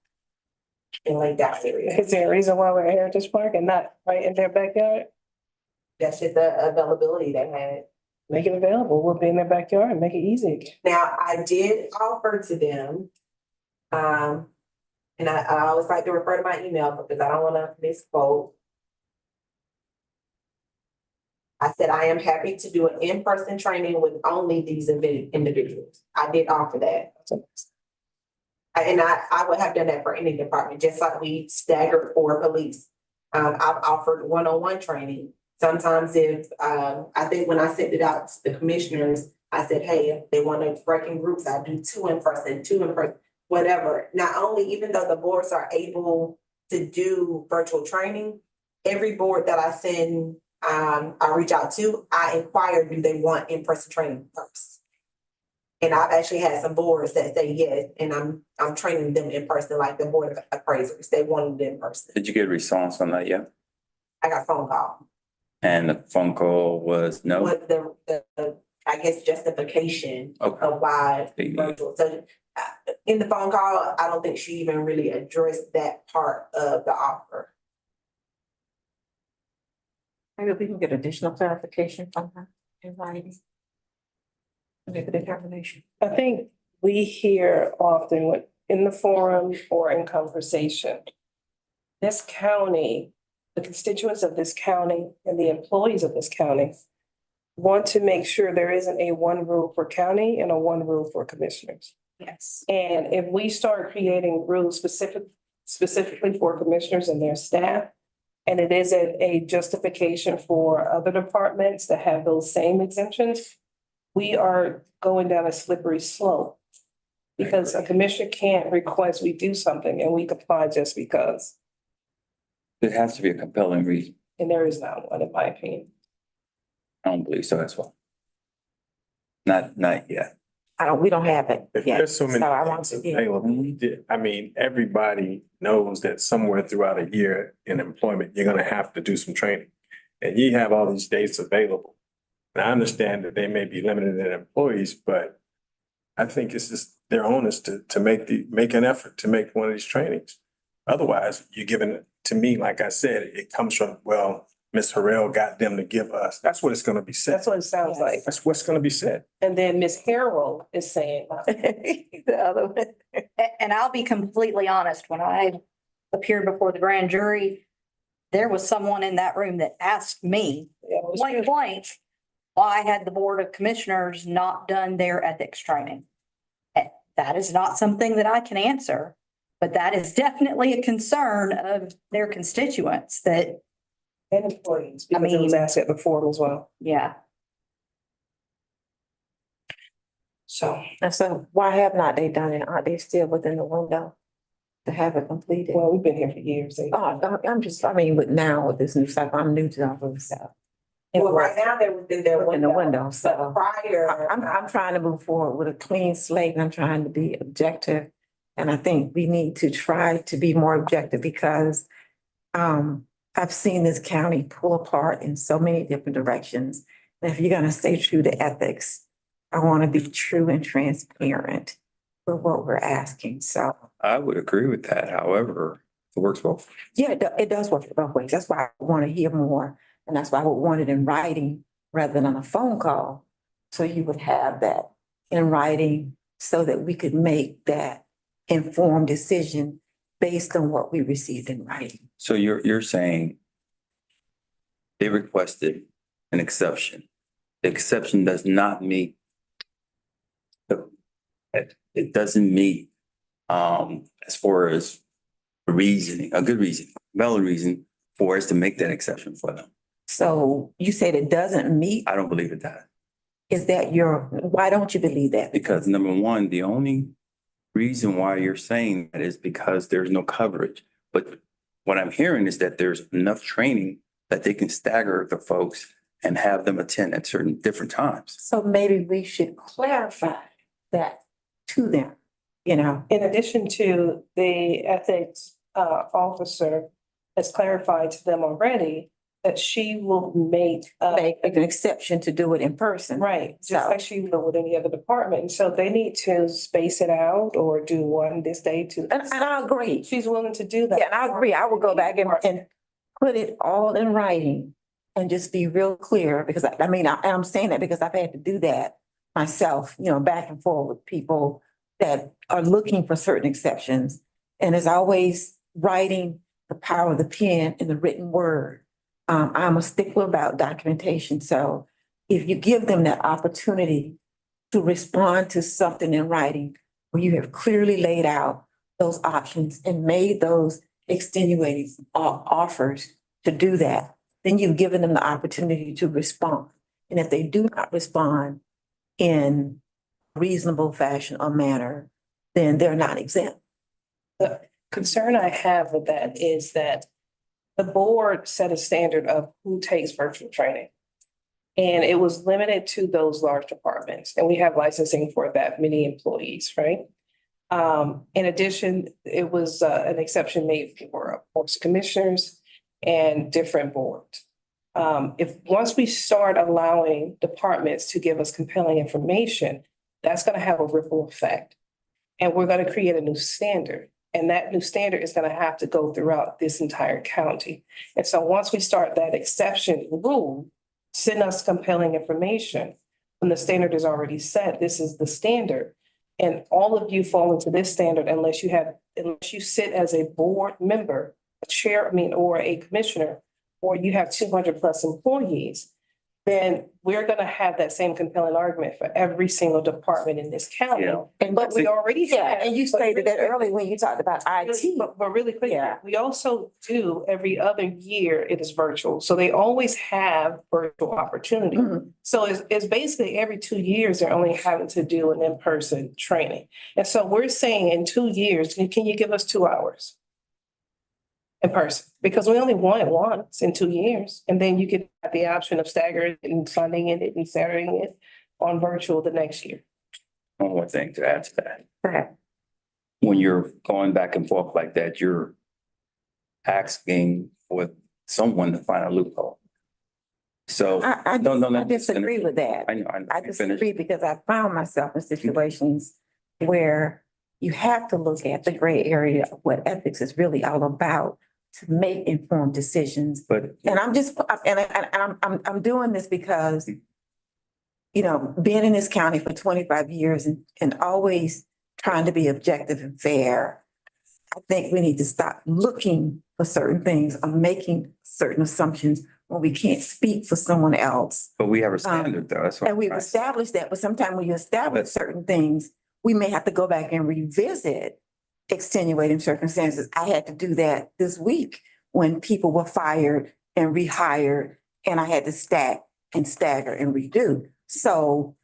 in Lake Dallas area. Is there a reason why we're at Heritage Park and not right in their backyard? That's just the availability they had. Make it available. We'll be in their backyard and make it easy. Now, I did offer to them, and I always like to refer to my email because I don't wanna misquote. I said, I am happy to do an in-person training with only these individuals. I did offer that. I would have done that for any department, just like we staggered for police. I've offered one-on-one training. Sometimes if, I think when I sent it out to the commissioners, I said, hey, if they want to break in groups, I do 2 in person, whatever. Not only, even though the boards are able to do virtual training, every board that I send, I reach out to, I inquire, do they want in-person training first? And I've actually had some boards that say yes, and I'm training them in person, like the board of appraisers, they wanted it in person. Did you get a response on that yet? I got a phone call. And the phone call was no? With the, I guess, justification Okay. of why They need- virtual. So in the phone call, I don't think she even really addressed that part of the offer. Maybe we can get additional clarification from her in writing. Make a determination. I think we hear often in the forum or in conversation, this county, the constituents of this county and the employees of this county want to make sure there isn't a one rule for county and a one rule for commissioners. Yes. And if we start creating rules specifically for commissioners and their staff, and it isn't a justification for other departments that have those same exemptions, we are going down a slippery slope Because a commissioner can't request we do something and we comply just because, There has to be a compelling reason. and there is not one, in my opinion. I don't believe so as well. Not yet. We don't have it If yet. there's so many I want things to, yeah. available, I mean, everybody knows that somewhere throughout a year in employment, you're gonna have to do some training. And you have all these dates available. And I understand that they may be limited in employees, but I think it's just their onus to make an effort to make one of these trainings. Otherwise, you're giving, to me, like I said, it comes from, well, Ms. Harrell got them to give us. That's what it's gonna be said. That's what it sounds like. That's what's gonna be said. And then Ms. Harrell is saying, The other one. And I'll be completely honest, when I appeared before the grand jury, there was someone in that room that asked me point blank, why had the Board of Commissioners not done their ethics training? And that is not something that I can answer, but that is definitely a concern of their constituents that, and employees, because it was asked at the forum as well. yeah. So, And so why have not they done it? Aren't they still within the window to have it completed? well, we've been here for years. I mean, but now with this new stuff, I'm new to all of this stuff. Well, right now they're within their In the window. window, so. Prior. I'm trying to move forward with a clean slate and I'm trying to be objective. And I think we need to try to be more objective because I've seen this county pull apart in so many different directions. And if you're gonna stay true to ethics, I want to be true and transparent with what we're asking. So, I would agree with that. However, it works both. yeah, it does work both ways. That's why I want to hear more. And that's why I would want it in writing rather than on a phone call. So you would have that in writing so that we could make that informed decision based on what we received in writing. So you're saying they requested an exception. The exception does not meet it doesn't meet as far as reasoning, a good reason, valid reason for us to make that exception for them. So you said it doesn't meet, I don't believe it does. is that why don't you believe that? Because number one, the only reason why you're saying that is because there's no coverage. But what I'm hearing is that there's enough training that they can stagger the folks and have them attend at certain different times. So maybe we should clarify that to them, you know? In addition to the ethics officer has clarified to them already that she will make Make an exception to do it in person. right, just So- like she will with any other department. So they need to space it out or do one this day to. And I agree. She's willing to do that. Yeah, and I agree. I will go back and put it all in writing and just be real clear because I'm saying that because I've had to do that myself, back and forth with people that are looking for certain exceptions. And as always, writing the power of the pen and the written word. I'm a stickler about documentation. So if you give them that opportunity to respond to something in writing where you have clearly laid out those options and made those extenuating offers to do that, then you've given them the opportunity to respond. And if they do not respond in reasonable fashion or manner, then they're not exempt. The concern I have with that is that the board set a standard of who takes virtual training. And it was limited to those large departments, and we have licensing for that many employees, right? In addition, it was an exception made for boards of commissioners and different boards. Once we start allowing departments to give us compelling information, that's gonna have a ripple effect. And we're gonna create a new standard. And that new standard is gonna have to go throughout this entire county. And so once we start that exception rule, send us compelling information. When the standard is already set, this is the standard. And all of you fall into this standard unless you sit as a board member, or a commissioner, or you have 200+ employees. then we're gonna have that same compelling argument for every single department in this county. Yeah. And But we already have. yeah, and you stated that earlier when you talked about IT. But really quick, Yeah. we also do every other year it is virtual, so they always have virtual opportunity. Mhm. So it's basically every 2 years, they're only having to do an in-person training. And so we're saying in 2 years, can you give us 2 hours? In person, because we only want it once in 2 years, and then you get the option of staggering it and funding it and staggering it on virtual the next year. One more thing to add to that. Okay. When you're going back and forth like that, you're asking for someone to find a loophole. So, I No, no, no. disagree with that. I know, I finish. disagree because I found myself in situations where you have to look at the gray area of what ethics is really all about to make informed decisions. But And I'm just, I'm doing this because, you know, being in this county for 25 years and always trying to be objective and fair, I think we need to stop looking for certain things or making certain assumptions when we can't speak for someone else. we have a standard though. That's what And we've I'm trying to say. established that, but sometimes when you establish certain things, we may have to go back and revisit extenuating circumstances. I had to do that this week when people were fired and rehired, and I had to stack and stagger and redo. So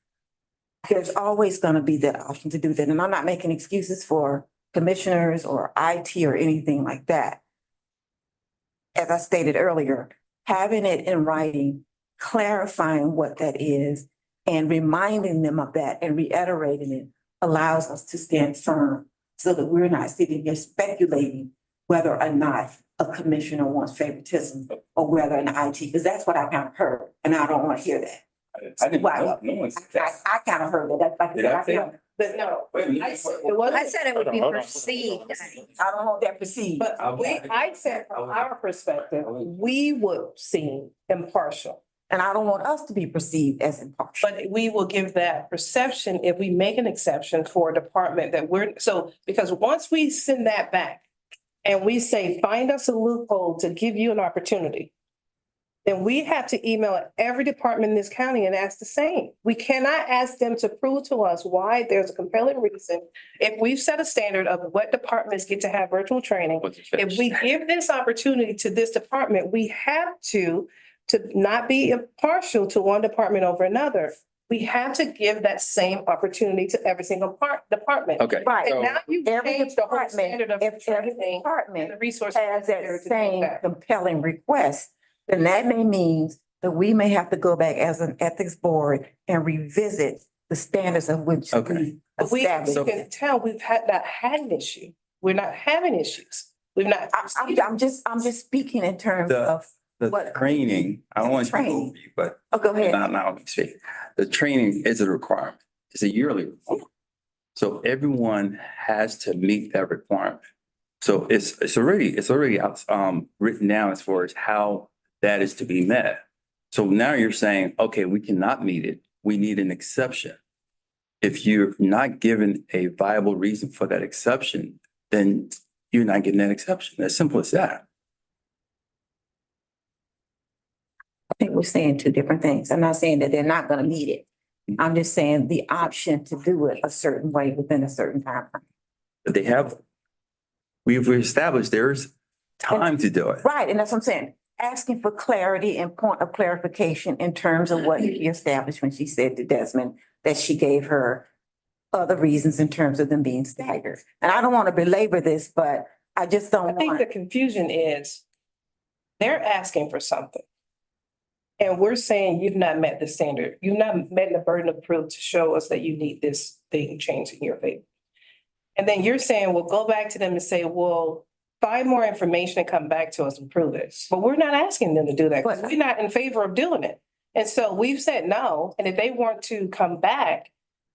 there's always gonna be that option to do that. And I'm not making excuses for commissioners or IT or anything like that. As I stated earlier, having it in writing, clarifying what that is, and reminding them of that and reiterating it allows us to stand firm so that we're not sitting here speculating whether or not a commissioner wants favoritism or whether an IT, because that's what I kind of heard, and I don't want to hear that. I didn't, Wow. no one said that. I kind of heard that. That's like. Did I say that? But no, Wait a minute. I said, it wasn't. I said it would be Hold on. perceived. I don't know that perceived. But I said from our perspective, we would seem impartial. And I don't want us to be perceived as impartial. But we will give that perception if we make an exception for a department that because once we send that back and we say, find us a loophole to give you an opportunity, then we have to email every department in this county and ask the same. We cannot ask them to prove to us why there's a compelling reason. If we've set a standard of what departments get to have virtual training, if we give this opportunity to this department, we have to not be impartial to one department over another. We have to give that same opportunity to every single department. Okay. Right. And now you Every change the whole department, standard of if every training and department the resources. has that necessary to do same that. compelling request, then that may mean that we may have to go back as an ethics board and revisit the standards of which Okay. we But you established. can tell we've not had an issue. We're not having issues. We've not. I'm just speaking in terms The- of, The What? training, I don't want to speak Training. over you, but oh, go ahead. now let me speak. The training is a requirement. It's a yearly requirement. So everyone has to meet that requirement. So it's already out, written down as far as how that is to be met. So now you're saying, okay, we cannot meet it. We need an exception. If you're not given a viable reason for that exception, then you're not getting that exception. As simple as that. I think we're saying two different things. I'm not saying that they're not gonna meet it. I'm just saying the option to do it a certain way within a certain time frame. But we've established there's time to do it. Right, and that's what I'm saying. Asking for clarity and point of clarification in terms of what she established when she said to Desmond that she gave her other reasons in terms of them being staggered. And I don't want to belabor this, but I just I don't think the want. confusion is they're asking for something. And we're saying you've not met the standard. You've not met the burden of proof to show us that you need this thing changed in your favor. And then you're saying, well, go back to them and say, well, find more information and come back to us and prove it. But we're not asking them to do that because we're not in favor of doing it. And so we've said no. And if they want to come back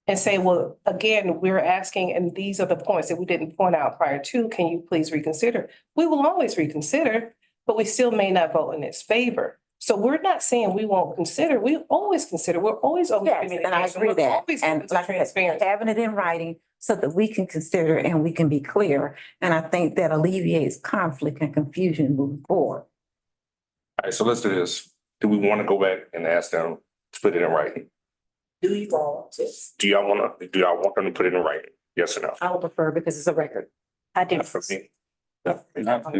and say, well, again, we're asking, and these are the points that we didn't point out prior to, can you please reconsider? We will always reconsider, but we still may not vote in its favor. So we're not saying we won't consider. We always consider. We're always open. Yes, and I agree that. And like I said, having it in writing so that we can consider and we can be clear. And I think that alleviates conflict and confusion moving forward. All right, so let's do this. do we want to go back and ask them to put it in writing? Do you want to? Do y'all want them to put it in writing? Yes or no? I would prefer because it's a record. I do. Not for me. Not for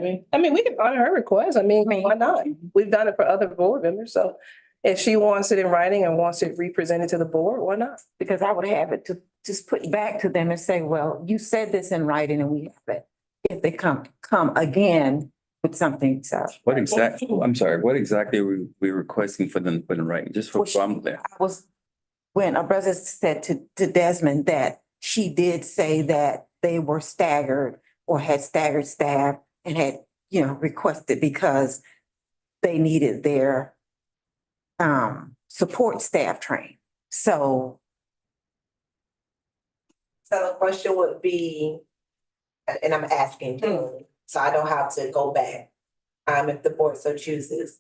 me. I mean, we can honor her request. I mean, why not? We've done it for other board members, so if she wants it in writing and wants it represented to the board, why not? Because I would have it to just put back to them and say, well, you said this in writing and we have it. If they come again with something, so. What exactly, I'm sorry, what exactly are we requesting for them to put in writing, just for, so I'm clear? I was, when our brother said to Desmond that she did say that they were staggered or had staggered staff and had, requested because they needed their support staff trained. So So the question would be, and I'm asking too, so I don't have to go back. If the board so chooses,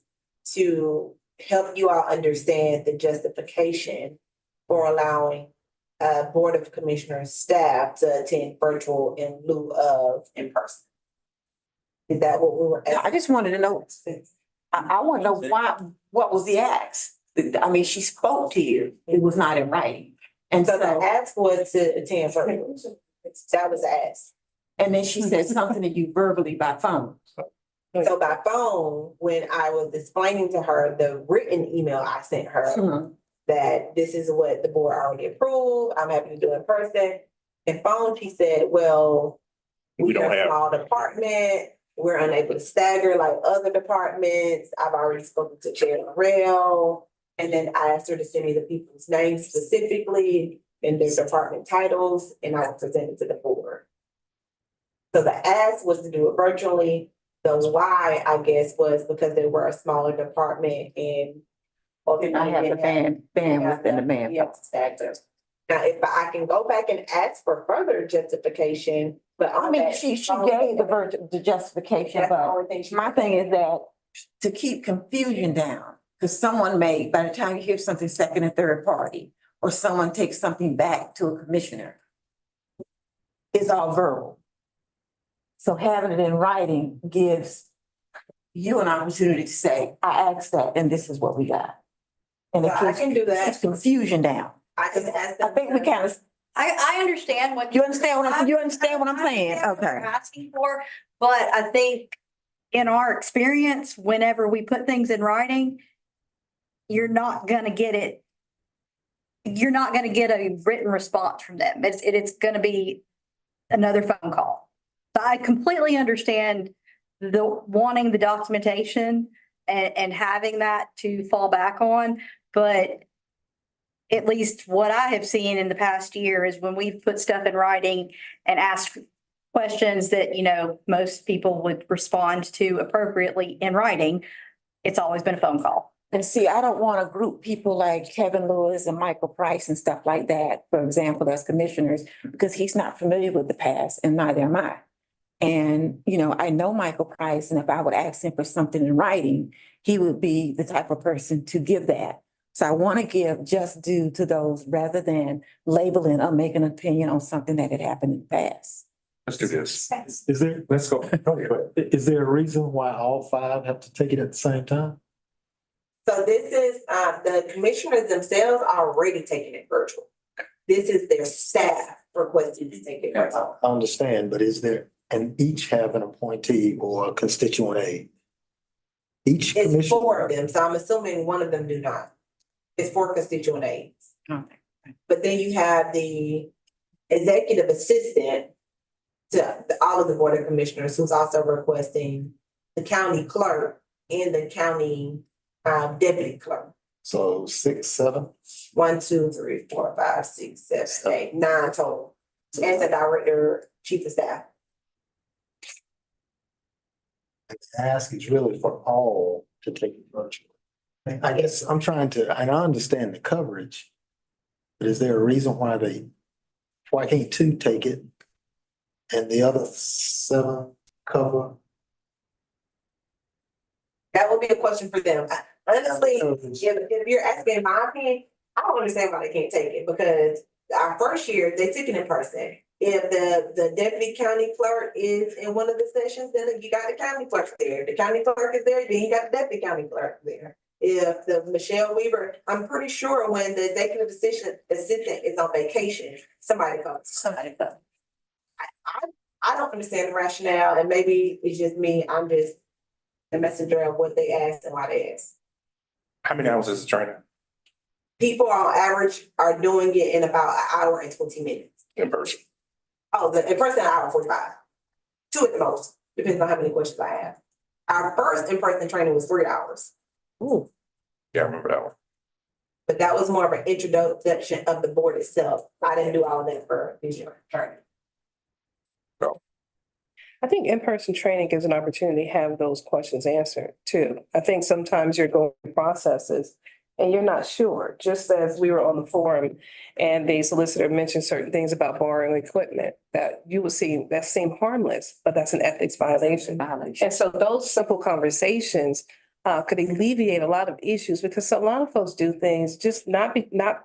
to help you all understand the justification for allowing Board of Commissioners staff to attend virtual in lieu of in person. Is that what we were I asking? just wanted to know, I want to know what was the ask? I mean, she spoke to you, it was not in writing. And So the so, ask was to attend virtual. That was asked. and then she said something to you verbally by phone. So by phone, when I was explaining to her the written email I sent her, that this is what the board already approved, I'm happy to do in person. In phone, she said, well, We we don't are a have- small department, we're unable to stagger like other departments. I've already spoken to Chair Rail. And then I asked her to send me the people's names specifically and their department titles, and I will present it to the board. So the ask was to do it virtually. The why, I guess, was because they were a smaller department and I have the bandwidth and the man. yeah, stagger. Now, if I can go back and ask for further justification, but I mean, she gave the justification, That's the but only thing she. my thing is that to keep confusion down, because someone may, by the time you hear something second and third party, or someone takes something back to a commissioner, it's all verbal. So having it in writing gives you an opportunity to say, I asked that and this is what we got. And it So I can do keeps that. confusion down. I can ask I them. think we kind of, I understand what. you understand what I'm saying? I understand what you're Okay. asking for, but I think in our experience, whenever we put things in writing, you're not gonna get it. You're not gonna get a written response from them. It's gonna be another phone call. So I completely understand the wanting the documentation and having that to fall back on, but at least what I have seen in the past year is when we've put stuff in writing and asked questions that, most people would respond to appropriately in writing, it's always been a phone call. And see, I don't want to group people like Kevin Lewis and Michael Price and stuff like that, for example, as commissioners, because he's not familiar with the past and neither am I. And, I know Michael Price, and if I would ask him for something in writing, he would be the type of person to give that. So I want to give just due to those rather than labeling or making an opinion on something that had happened in the past. Let's do this. Is there, Let's go. is there a reason why all five have to take it at the same time? So this is, the commissioners themselves are already taking it virtual. This is their staff requesting to take it virtual. I understand, but is there, and each have an appointee or a constituent aide? Each It's four of commissioner, them, so I'm assuming one of them do not. It's four constituent aides. Okay. But then you have the executive assistant to all of the board of commissioners who's also requesting the county clerk and the county deputy clerk. so 6, 7. 1, 2, 3, 4, 5, 6, 7, 8, 9 total. And the director, chief of staff. The ask is really for all to take it virtual. I guess I'm trying to, and I understand the coverage, but is there a reason why can't 2 take it and the other 7 cover? That would be a question for them. Honestly, if you're asking my opinion, I don't understand why they can't take it because our first year, they took it in person. If the deputy county clerk is in one of the sessions, then you got the county clerk there. If the county clerk is there, then you got the deputy county clerk there. If the Michelle Weaver, I'm pretty sure when the executive assistant is on vacation, somebody comes. I don't understand the rationale, and maybe it's just me, I'm just the messenger of what they asked and why they asked. How many hours is the training People on average are doing it in about an hour and 20 minutes. in person? Oh, the in-person, an hour and 45. 2 at the most, depends on how many questions I have. Our first in-person training was 3 hours, Yeah, I remember that one. but that was more of an introduction of the board itself. I didn't do all of that for vision training. I think in-person training gives an opportunity to have those questions answered too. I think sometimes you're going through processes and you're not sure, just as we were on the forum and the solicitor mentioned certain things about borrowing equipment that you would see that seem harmless, but that's an ethics violation. And so those simple conversations could alleviate a lot of issues because a lot of folks do things just not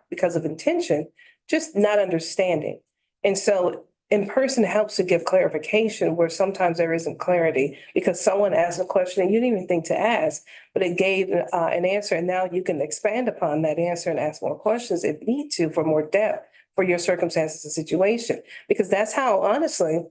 because of intention, just not understanding. And so in person helps to give clarification where sometimes there isn't clarity because someone asked a question and you didn't even think to ask, but it gave an answer. And now you can expand upon that answer and ask more questions if need to for more depth for your circumstances and situation. Because that's how, honestly,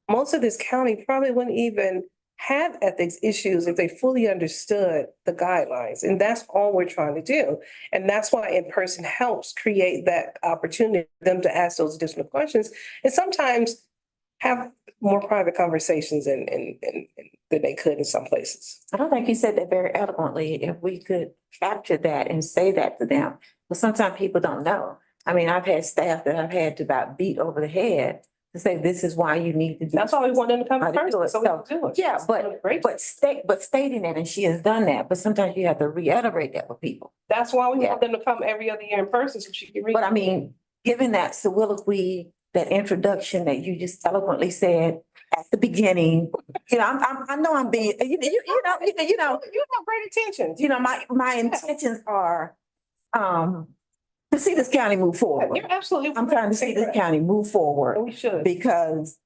most of this county probably wouldn't even have ethics issues if they fully understood the guidelines. And that's all we're trying to do. And that's why in-person helps create that opportunity for them to ask those additional questions and sometimes have more private conversations than they could in some places. I don't think you said that very eloquently. If we could capture that and say that to them, but sometimes people don't know. I mean, I've had staff that I've had to about beat over the head to say, this is why you need to do. That's why we want them to come How to do first, it. so we can do it. Yeah, but stating that, and she has done that, but sometimes you have to reiterate that with people. That's why we Yeah. want them to come every other year in person so she can read. But I mean, given that soliloquy, that introduction that you just eloquently said at the beginning, you know, I know I'm being, you know, You have great intentions. you know, my intentions are, to see this county move forward. You're absolutely. I'm trying to see this county move forward And we should. because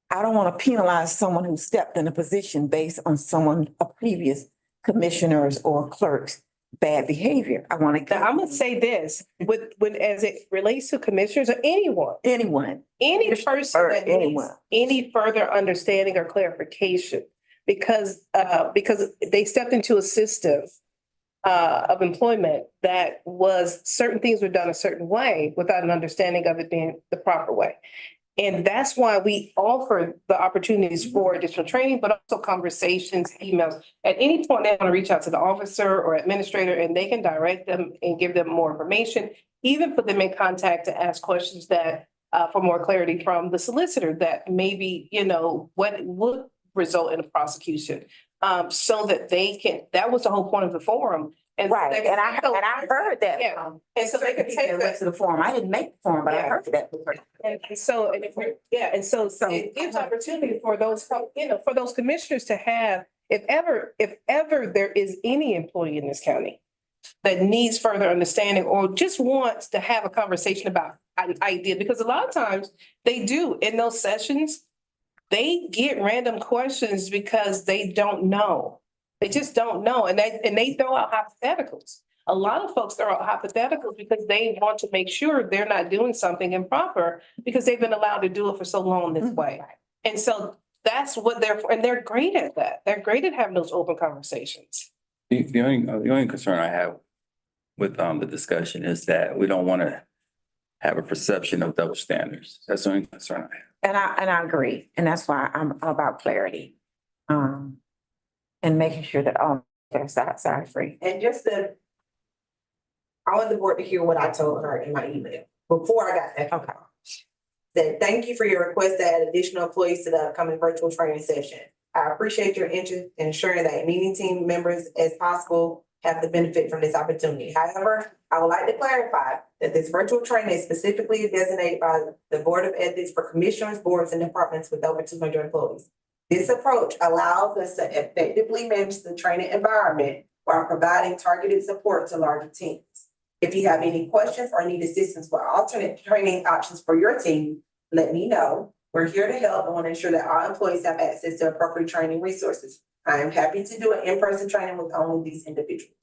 I don't want to penalize someone who stepped in a position based on a previous commissioner's or clerk's bad behavior. I want to. Now, I'm gonna say this, with as it relates to commissioners or anyone, any person Or that needs anyone. any further understanding or clarification. Because they stepped into a system of employment that was, certain things were done a certain way without an understanding of it being the proper way. And that's why we offer the opportunities for additional training, but also conversations, emails. At any point, they want to reach out to the officer or administrator and they can direct them and give them more information, even put them in contact to ask questions that for more clarity from the solicitor that maybe, you know, what would result in a prosecution. So that they can, that was the whole point of the forum. And Right, and I heard that. Yeah. And so they can take Went that. to the forum. I didn't make the forum, but I Yeah. heard that. And so, and if we're, yeah, and so it gives opportunity for those, you know, for those commissioners to have, if ever there is any employee in this county that needs further understanding or just wants to have a conversation about an idea, because a lot of times they do in those sessions, they get random questions because they don't know. They just don't know. And they throw out hypotheticals. A lot of folks throw out hypotheticals because they want to make sure they're not doing something improper because they've been allowed to do it for so long this way. And so that's what they're for, and they're great at that. They're great at having those open conversations. The only concern I have with the discussion is that we don't want to have a perception of double standards. That's the only concern I have. And I agree. And that's why I'm about clarity. And making sure that all their sides are free. And I want the board to hear what I told her in my email before I got that. Okay. Said, thank you for your request to add additional employees to the upcoming virtual training session. I appreciate your interest in ensuring that meeting team members as possible have the benefit from this opportunity. However, I would like to clarify that this virtual training is specifically designated by the Board of Ethics for commissioners, boards, and departments with over 200 employees. This approach allows us to effectively manage the training environment while providing targeted support to larger teams. If you have any questions or need assistance with alternate training options for your team, let me know. We're here to help. I want to ensure that all employees have access to appropriate training resources. I am happy to do an in-person training with only these individuals.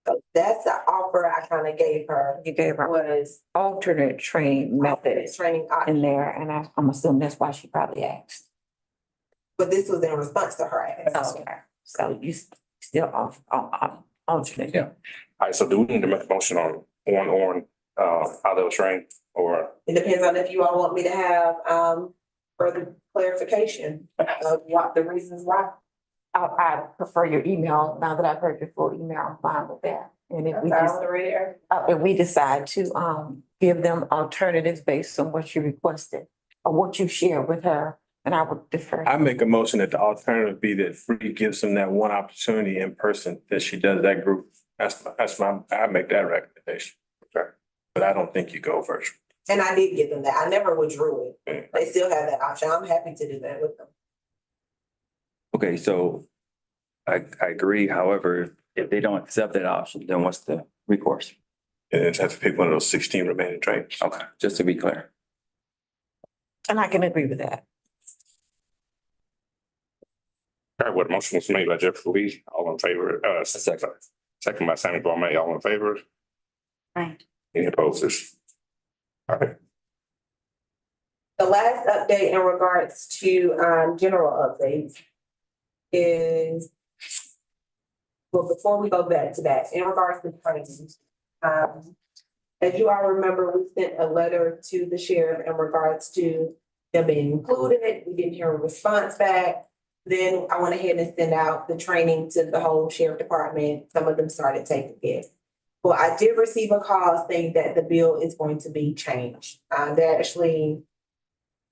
So that's the offer I kind of gave her, You gave her was alternate training methods training in option, there, and I'm assuming that's why she probably asked. but this was in response to her ask. Okay, so you still alternate. Yeah. All right, so do we need to make a motion on how they'll train or? It depends on if you all want me to have, further clarification of what the reasons why. I prefer your email. Now that I've heard your full email, I'm fine with that. And if we just, if we decide to, give them alternatives based on what you requested or what you shared with her, then I would defer. I make a motion that the alternative be that Free gives them that one opportunity in person that she does that group. I make that recommendation. Okay. But I don't think you go virtual. And I did give them that. I never withdrew it. They still have that option. I'm happy to do that with them. Okay, so I agree. However, if they don't accept that option, then what's the recourse? And it's have to pick one of those 16 remaining trainings. Okay, just to be clear. And I can agree with that. All right, what motion was made by Jeffrey Lee, all in favor, second by Sammy Blumey, all in favor? Aye. Any opposers? All right, The last update in regards to general updates is, well, before we go back to that, in regards to training. As you all remember, we sent a letter to the sheriff in regards to them being included. We didn't hear a response back. Then I went ahead and sent out the training to the whole sheriff department. Some of them started taking it. Well, I did receive a call saying that the bill is going to be changed. They're actually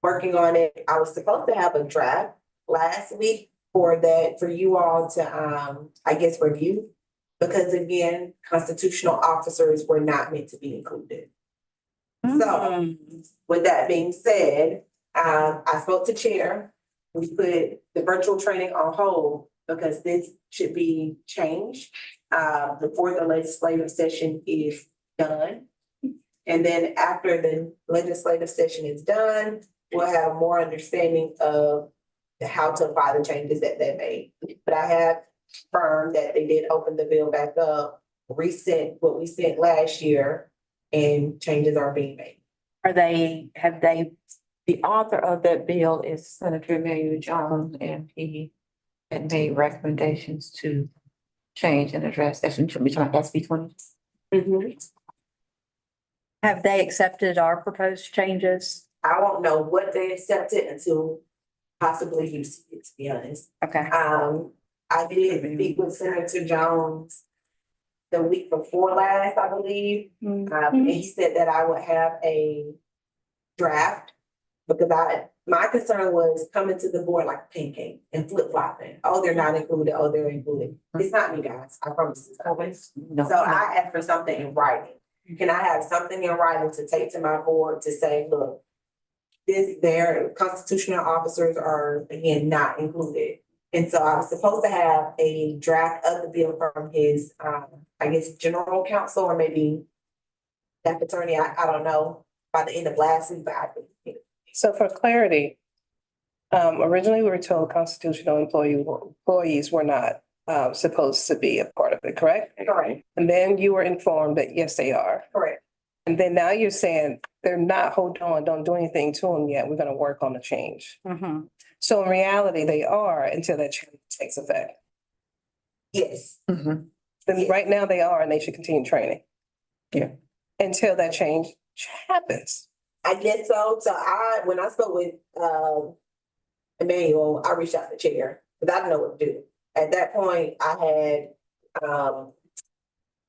working on it. I was supposed to have a draft last week for that, for you all to, I guess, review. Because again, constitutional officers were not meant to be included. So with that being said, I spoke to chair. We put the virtual training on hold because this should be changed before the legislative session is done. And then after the legislative session is done, we'll have more understanding of how to apply the changes that they made. But I have confirmed that they did open the bill back up, reset what we sent last year, and changes are being made. The author of that bill is Senator Emmanuel Jones, and he had made recommendations to change and address, that's what we're talking about, SB 20. Have they accepted our proposed changes? I won't know what they accepted until possibly you see it, to be honest. Okay. I did speak with Senator Jones the week before last, I believe. And he said that I would have a draft because my concern was coming to the board like pancake and flip flopping. Oh, they're not included. Oh, they're included. It's not me, guys. I promise. No. So I asked for something in writing. Can I have something in writing to take to my board to say, look, their constitutional officers are again not included. And so I was supposed to have a draft of the bill from his, I guess, general counsel or maybe staff attorney, I don't know, by the end of last week, but I think. So for clarity, originally we were told constitutional employees were not supposed to be a part of it, correct? Correct, And then you were informed that yes, they are. correct. And then now you're saying they're not, hold on, don't do anything to them yet. We're gonna work on the change. Mm-hmm. So in reality, they are until that change takes effect. Yes, Then right now they are, and they should continue training. Yeah. Until that change happens. I guess so. So when I spoke with, Emmanuel, I reached out to chair, because I didn't know what to do. At that point, I had,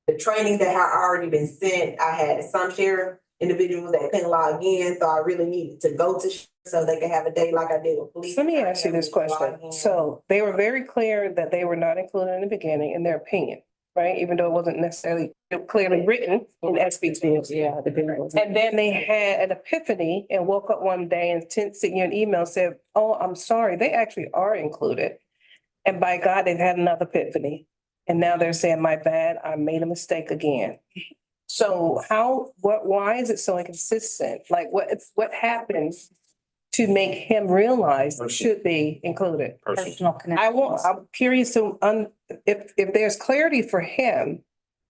the training that had already been sent. I had some sheriff individuals that couldn't log in, so I really needed to go to so they could have a day like I did with police. Let me ask you this question. Log in. So they were very clear that they were not included in the beginning, in their opinion, right? Even though it wasn't necessarily clearly written in SB 2. Yeah, the bill was. And then they had an epiphany and woke up one day and sent you an email, said, oh, I'm sorry, they actually are included. And by God, they've had another epiphany. And now they're saying, my bad, I made a mistake again. So why is it so inconsistent? Like what happens to make him realize it should be included? Personal connection. I'm curious to, if there's clarity for him,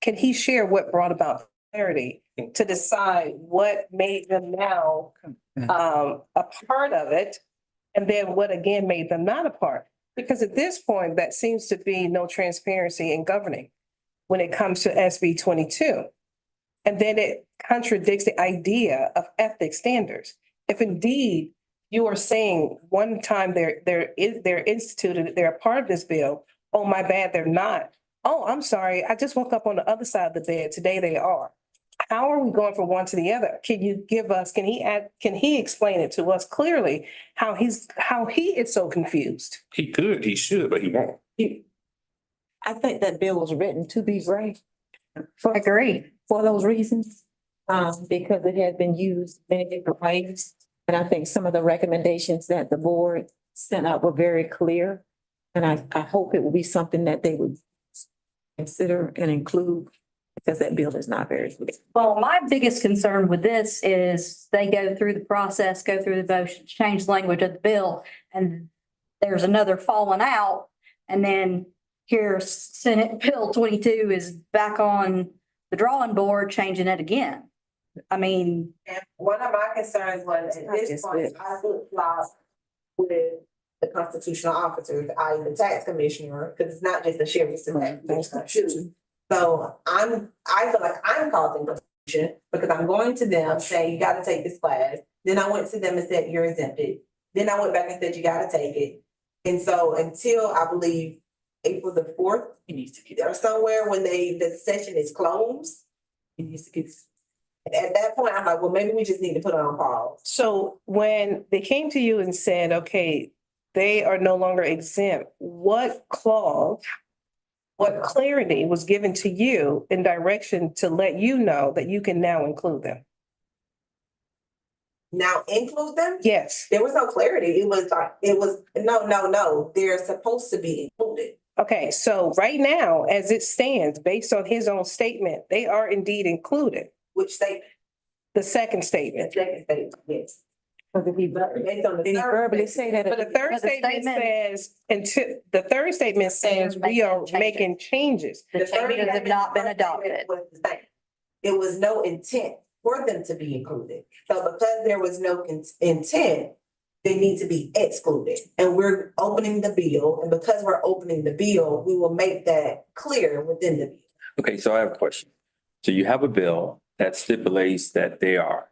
can he share what brought about clarity to decide what made them now a part of it? And then what again made them not a part? Because at this point, that seems to be no transparency in governing when it comes to SB 22. And then it contradicts the idea of ethics standards. If indeed you are saying one time they're instituted, they're a part of this bill, oh, my bad, they're not. Oh, I'm sorry, I just woke up on the other side of the bed. Today they are. How are we going from one to the other? Can he explain it to us clearly how he is so confused? He could, he should, but he won't. I think that bill was written to be gray. Agree. For those reasons, because it has been used many different ways. And I think some of the recommendations that the board sent out were very clear. And I hope it will be something that they would consider and include, because that bill is not very clear. Well, my biggest concern with this is they go through the process, go through the motions, change the language of the bill, and there's another falling out. And then here Senate Bill 22 is back on the drawing board, changing it again. I mean, And one of my concerns was at this point, I flip-flop with the constitutional officers, i.e. the tax commissioner, because it's not just the sheriff, it's the tax commissioner too. So I feel like I'm causing confusion because I'm going to them saying, you gotta take this class. Then I went to them and said, you're exempted. Then I went back and said, you gotta take it. And so until I believe April the 4th, or somewhere when the session is closed. At that point, I'm like, well, maybe we just need to put it on pause. So when they came to you and said, okay, they are no longer exempt, what clause, what clarity was given to you in direction to let you know that you can now include them? Now include them? Yes. There was no clarity. It was like, no, they're supposed to be included. Okay, so right now, as it stands, based on his own statement, they are indeed included. Which statement? The second The statement. second statement, yes. Or did he Based on the did he third verbally statement. say But that? the third But the statement statement- says, the third statement says we are making changes. the The third changes have statement- not been the first statement adopted. was the same. It was no intent for them to be included. So because there was no intent, they need to be excluded. And we're opening the bill, and because we're opening the bill, we will make that clear within the bill. Okay, so I have a question. So you have a bill that stipulates that they are.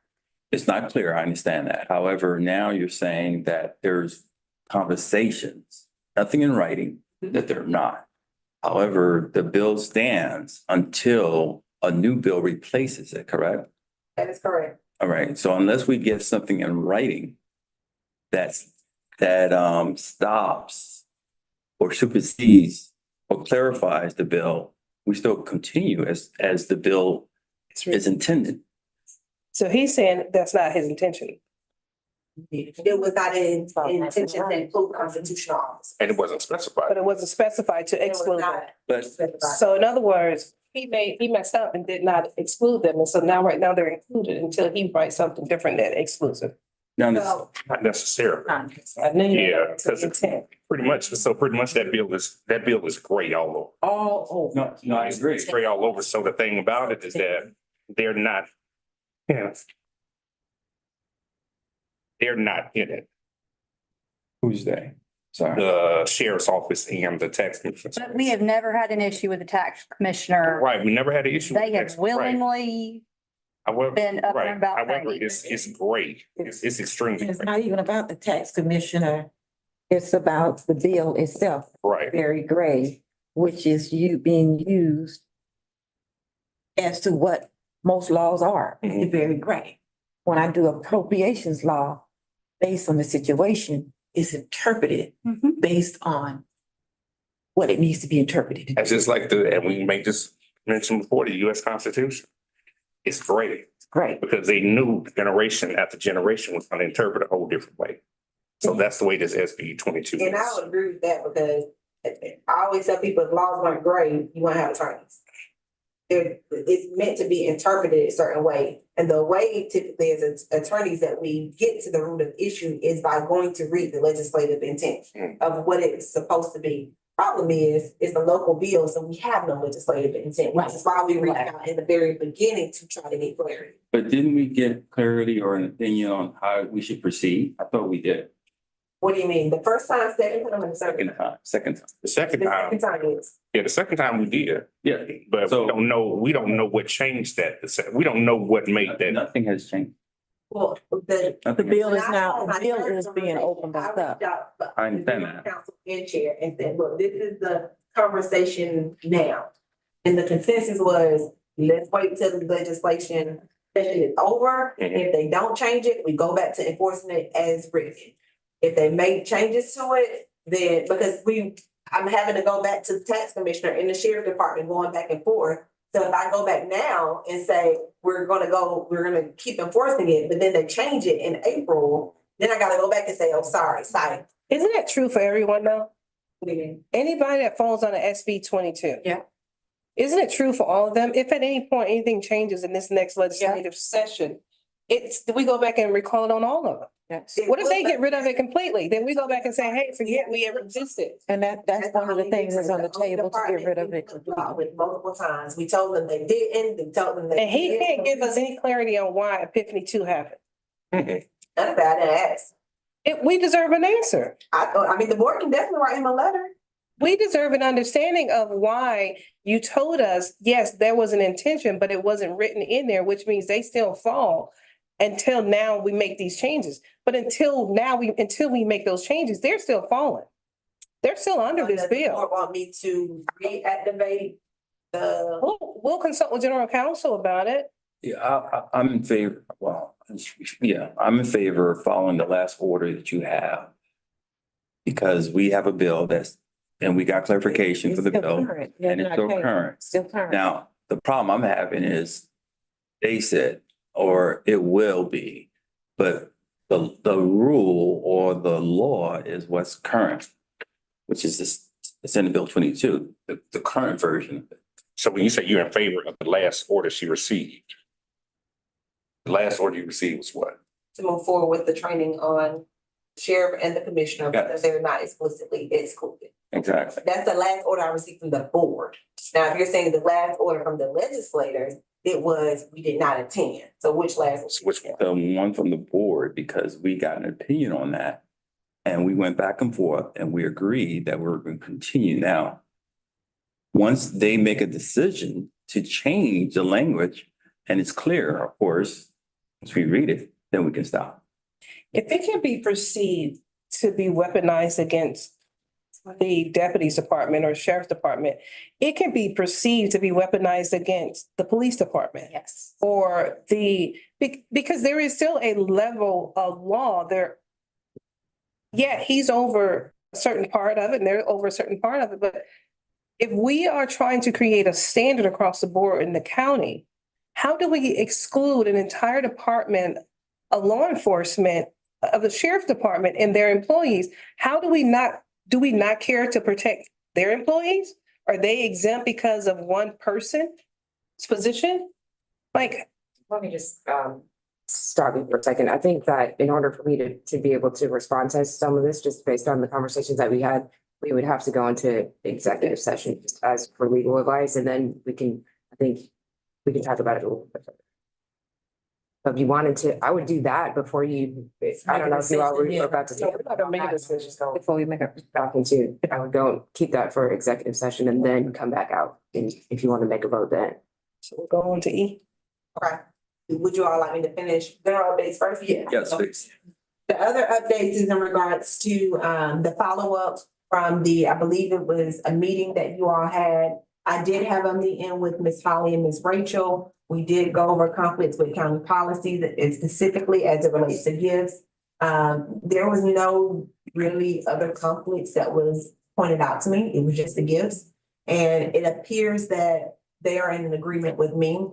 It's not clear, I understand that. However, now you're saying that there's conversations, nothing in writing, that they're not. However, the bill stands until a new bill replaces it, correct? That is correct. All right, so unless we get something in writing that stops or supersedes or clarifies the bill, we still continue as the bill is intended. So he's saying that's not his intention. It was not in intention to include constitutional officers. And it wasn't specified. But it wasn't specified to It was exclude them. not But specified. So in other words, he messed up and did not exclude them. And so right now they're included until he writes something different that exclusive. now, So, Not necessarily. I knew you- Yeah, because it's pretty much that bill is gray all over. no, I agree. It's gray all over. So the thing about it is that they're not, they're not in it. Who's they? Sorry. The sheriff's office and the tax commissioner. But we have never had an issue with the tax commissioner. Right, we never had an issue. with They have tax- right. willingly However, been up right, and about however, things. it's gray. It's extremely It's gray. not even about the tax commissioner. It's about the bill itself, Right. very gray, which is being used as to what most laws are, it's very gray. When I do appropriations law, based on the situation, it's interpreted Mhm. based on what it needs to be interpreted. That's just like and we may just mention before the US Constitution. It's gray Great. because they knew generation after generation was gonna interpret a whole different way. So that's the way this SB 22 and I is. would agree with that because I always tell people if laws weren't gray, you wouldn't have attorneys. it's meant to be interpreted a certain way. And the way typically as attorneys that we get to the root of the issue is by going to read the legislative intent of what it's supposed to be. Problem is the local bill, so we have no legislative intent, which is why we reached out in the very beginning to try to get clarity. But didn't we get clarity or an opinion on how we should proceed? I thought we did. What do you mean? The first time, second time, and the second? Second time. The second The time, second time is. yeah, the second time we did, Yeah. but So- we don't know what changed that. We don't know what made that. Nothing has changed. Well, The Nothing. bill is When I now, had the my bill first is being opened back conversation, up. I reached out I to understand the that. council and chair and said, look, this is the conversation now. And the consensus was, let's wait till the legislation session is over. Mhm. If they don't change it, we go back to enforcing it as written. If they make changes to it, then, because I'm having to go back to the tax commissioner and the sheriff department going back and forth. So if I go back now and say, we're gonna keep enforcing it, but then they change it in April, then I gotta go back and say, oh, sorry. Isn't that true for everyone though? What do you mean? Anybody that falls on the SB 22? Yeah. Isn't it true for all of them? If at any point anything changes in this next legislative session, do we go back and recall it on all of them? Yes. What if they get rid of it completely? Then we go back and say, hey, forget we ever existed. And that's one of the things that's on the table to get rid of it. With multiple times. We told them they didn't, we told them they. And he did. can't give us any clarity on why Epiphany 2 happened. Mhm. None of that, I didn't ask. We deserve an answer. I mean, the board can definitely write him a letter. We deserve an understanding of why you told us, yes, there was an intention, but it wasn't written in there, which means they still fall until now we make these changes. But until we make those changes, they're still falling. They're still under this Does the bill. board want me to reactivate the, We'll consult with general counsel about it. Yeah, I'm in favor, I'm in favor of following the last order that you have. Because we have a bill and we got clarification for the bill and it's still current. Still current. Now, the problem I'm having is they said, or it will be, but the rule or the law is what's current, which is this, it's in the Bill 22, the current version of it. So when you say you're in favor of the last order she received, the last order you received was what? to move forward with the training on sheriff and the commissioner, Yes. because they're not explicitly excluded. Exactly. That's the last order I received from the board. Now, if you're saying the last order from the legislators, it was, we did not attend. So which last? Which one? The one from the board, because we got an opinion on that. And we went back and forth and we agreed that we were going to continue. Now, once they make a decision to change the language and it's clear, of course, once we read it, then we can stop. If it can be perceived to be weaponized against the deputy's department or sheriff's department, it can be perceived to be weaponized against the police department. Yes. Or because there is still a level of law there. Yeah, he's over a certain part of it and they're over a certain part of it, but if we are trying to create a standard across the board in the county, how do we exclude an entire department of law enforcement, of the sheriff's department and their employees? Do we not care to protect their employees? Are they exempt because of one person's position? Like, Let me just stop you for a second. I think that in order for me to be able to respond to some of this, just based on the conversations that we had, we would have to go into executive session as for legal advice, and then I think we can talk about it a little bit. But if you wanted to, I would do that before you, I don't know if you all were about to. No, we're not gonna make a decision. Before we make it back into, I would go keep that for executive session and then come back out, and if you want to make a vote then. so we'll go on to E. Okay. Would you all like me to finish general updates first? Yeah. Yes, please. The other updates is in regards to the follow-up from I believe it was a meeting that you all had. I did have a meeting with Ms. Holly and Ms. Rachel. We did go over conflicts with county policy that is specifically as it relates to gifts. There was no really other conflicts that was pointed out to me. It was just the gifts. And it appears that they are in an agreement with me.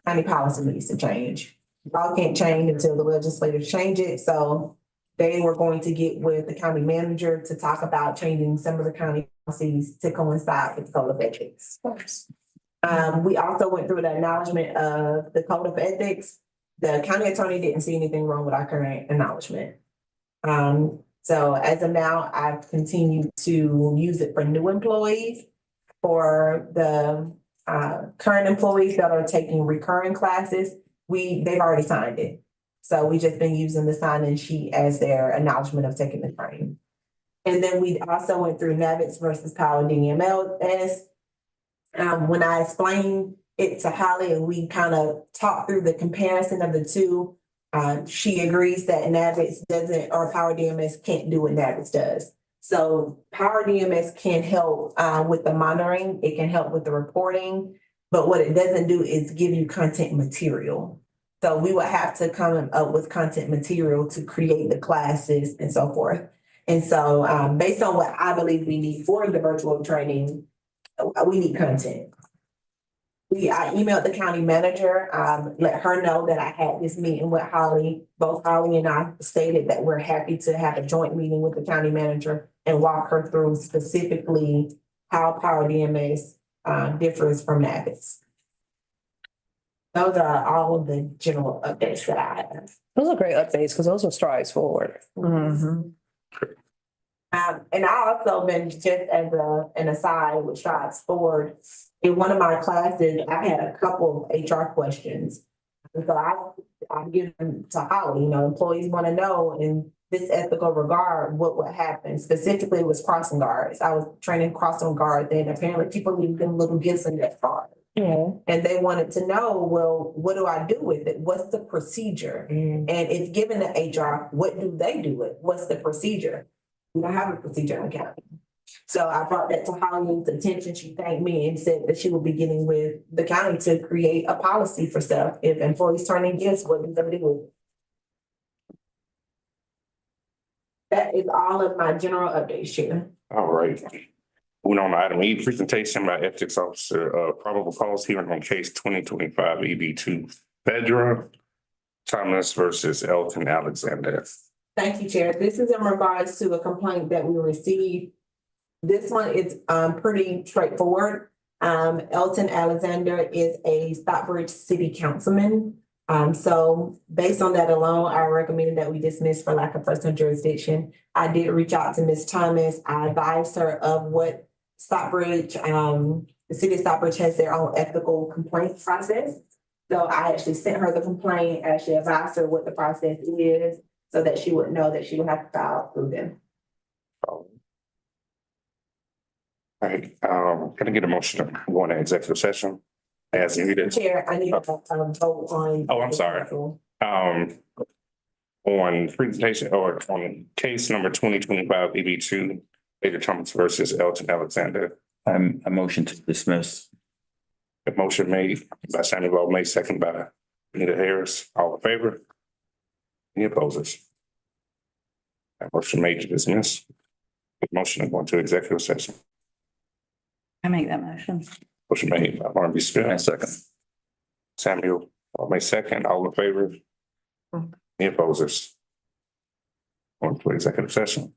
County policy needs to change. Y'all can't change until the legislators change it, so they were going to get with the county manager to talk about changing some of the county policies to coincide with the code of ethics. We also went through the acknowledgement of the code of ethics. The county attorney didn't see anything wrong with our current acknowledgement. So as of now, I've continued to use it for new employees. For the current employees that are taking recurring classes, they've already signed it. So we just been using the sign-in sheet as their acknowledgement of taking the training. And then we also went through Navix versus Power DMLS. When I explained it to Holly and we kind of talked through the comparison of the two, she agrees that Navix doesn't, or Power DMS can't do what Navix does. So Power DMS can help with the monitoring, it can help with the reporting, but what it doesn't do is give you content material. So we would have to come up with content material to create the classes and so forth. And so based on what I believe we need for the virtual training, we need content. I emailed the county manager, let her know that I had this meeting with Holly. Both Holly and I stated that we're happy to have a joint meeting with the county manager and walk her through specifically how Power DMS differs from Navix. Those are all of the general updates that I have. Those are great updates because those are strides forward. And I also been just as an aside with strides forward, in one of my classes, I had a couple of HR questions. And so I give them to Holly, employees want to know in this ethical regard, what would happen? Specifically, it was crossing guards. I was training crossing guards and apparently people leave them little gifts in their car. Yeah. And they wanted to know, well, what do I do with it? What's the procedure? And if given to HR, what do they do with it? What's the procedure? We don't have a procedure in the county. So I brought that to Holly's attention. She thanked me and said that she will be getting with the county to create a policy for stuff. If employees turn in gifts, what do they do with it? That is all of my general updates, Chair. All right. Moving on to item E, presentation by ethics officer of probable cause hearing on case 2025 EB2 Fedra Thomas versus Elton Alexander. Thank you, Chair. This is in regards to a complaint that we received. This one is pretty straightforward. Elton Alexander is a Stockbridge City Councilman. So based on that alone, I recommended that we dismiss for lack of personal jurisdiction. I did reach out to Ms. Thomas. I advised her of what Stockbridge, the city of Stockbridge has their own ethical complaint process. So I actually sent her the complaint, actually advised her what the process is so that she would know that she would have to file through them. All right, can I get a motion to go into executive session as needed? Chair, I need a vote on. Oh, I'm sorry. On presentation or on case number 2025 EB2 Fedra Thomas versus Elton Alexander. I motion to dismiss. The motion made by Samuel Baldwin, second by Anita Harris. All in favor? Any opposers? That motion made to dismiss. The motion to go into executive session. I make that motion. Motion made by Barnaby Smith. Second. Samuel Baldwin, second. All in favor? Any opposers? On to executive session.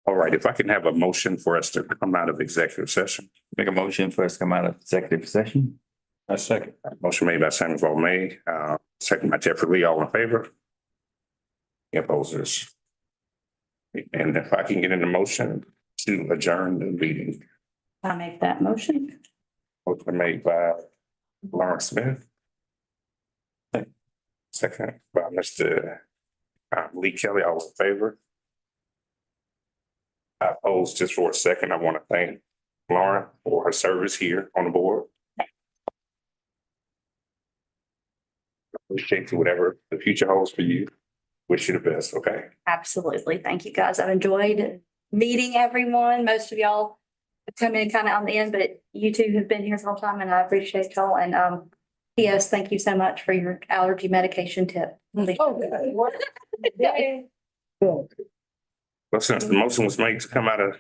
All right, if I can have a motion for us to come out of executive session. Make a motion for us to come out of executive session. A second. Motion made by Samuel May, second by Jeffrey Lee, all in favor? Any opposers? And if I can get in a motion to adjourn the meeting, I make that motion. motion made by Lawrence Smith. Second by Mr. Lee Kelly, all in favor? I oppose just for a second. I want to thank Lauren for her service here on the board. Appreciate you, whatever the future holds for you. Wish you the best, okay? Absolutely. Thank you, guys. I've enjoyed meeting everyone. Most of y'all have come in kind of on the end, but you two have been here the whole time and I appreciate y'all. And P.S. thank you so much for your allergy medication tip. Well, since the motion was made to come out of,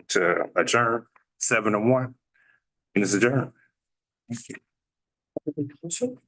to adjourn 7-1, and it's adjourned. Thank you.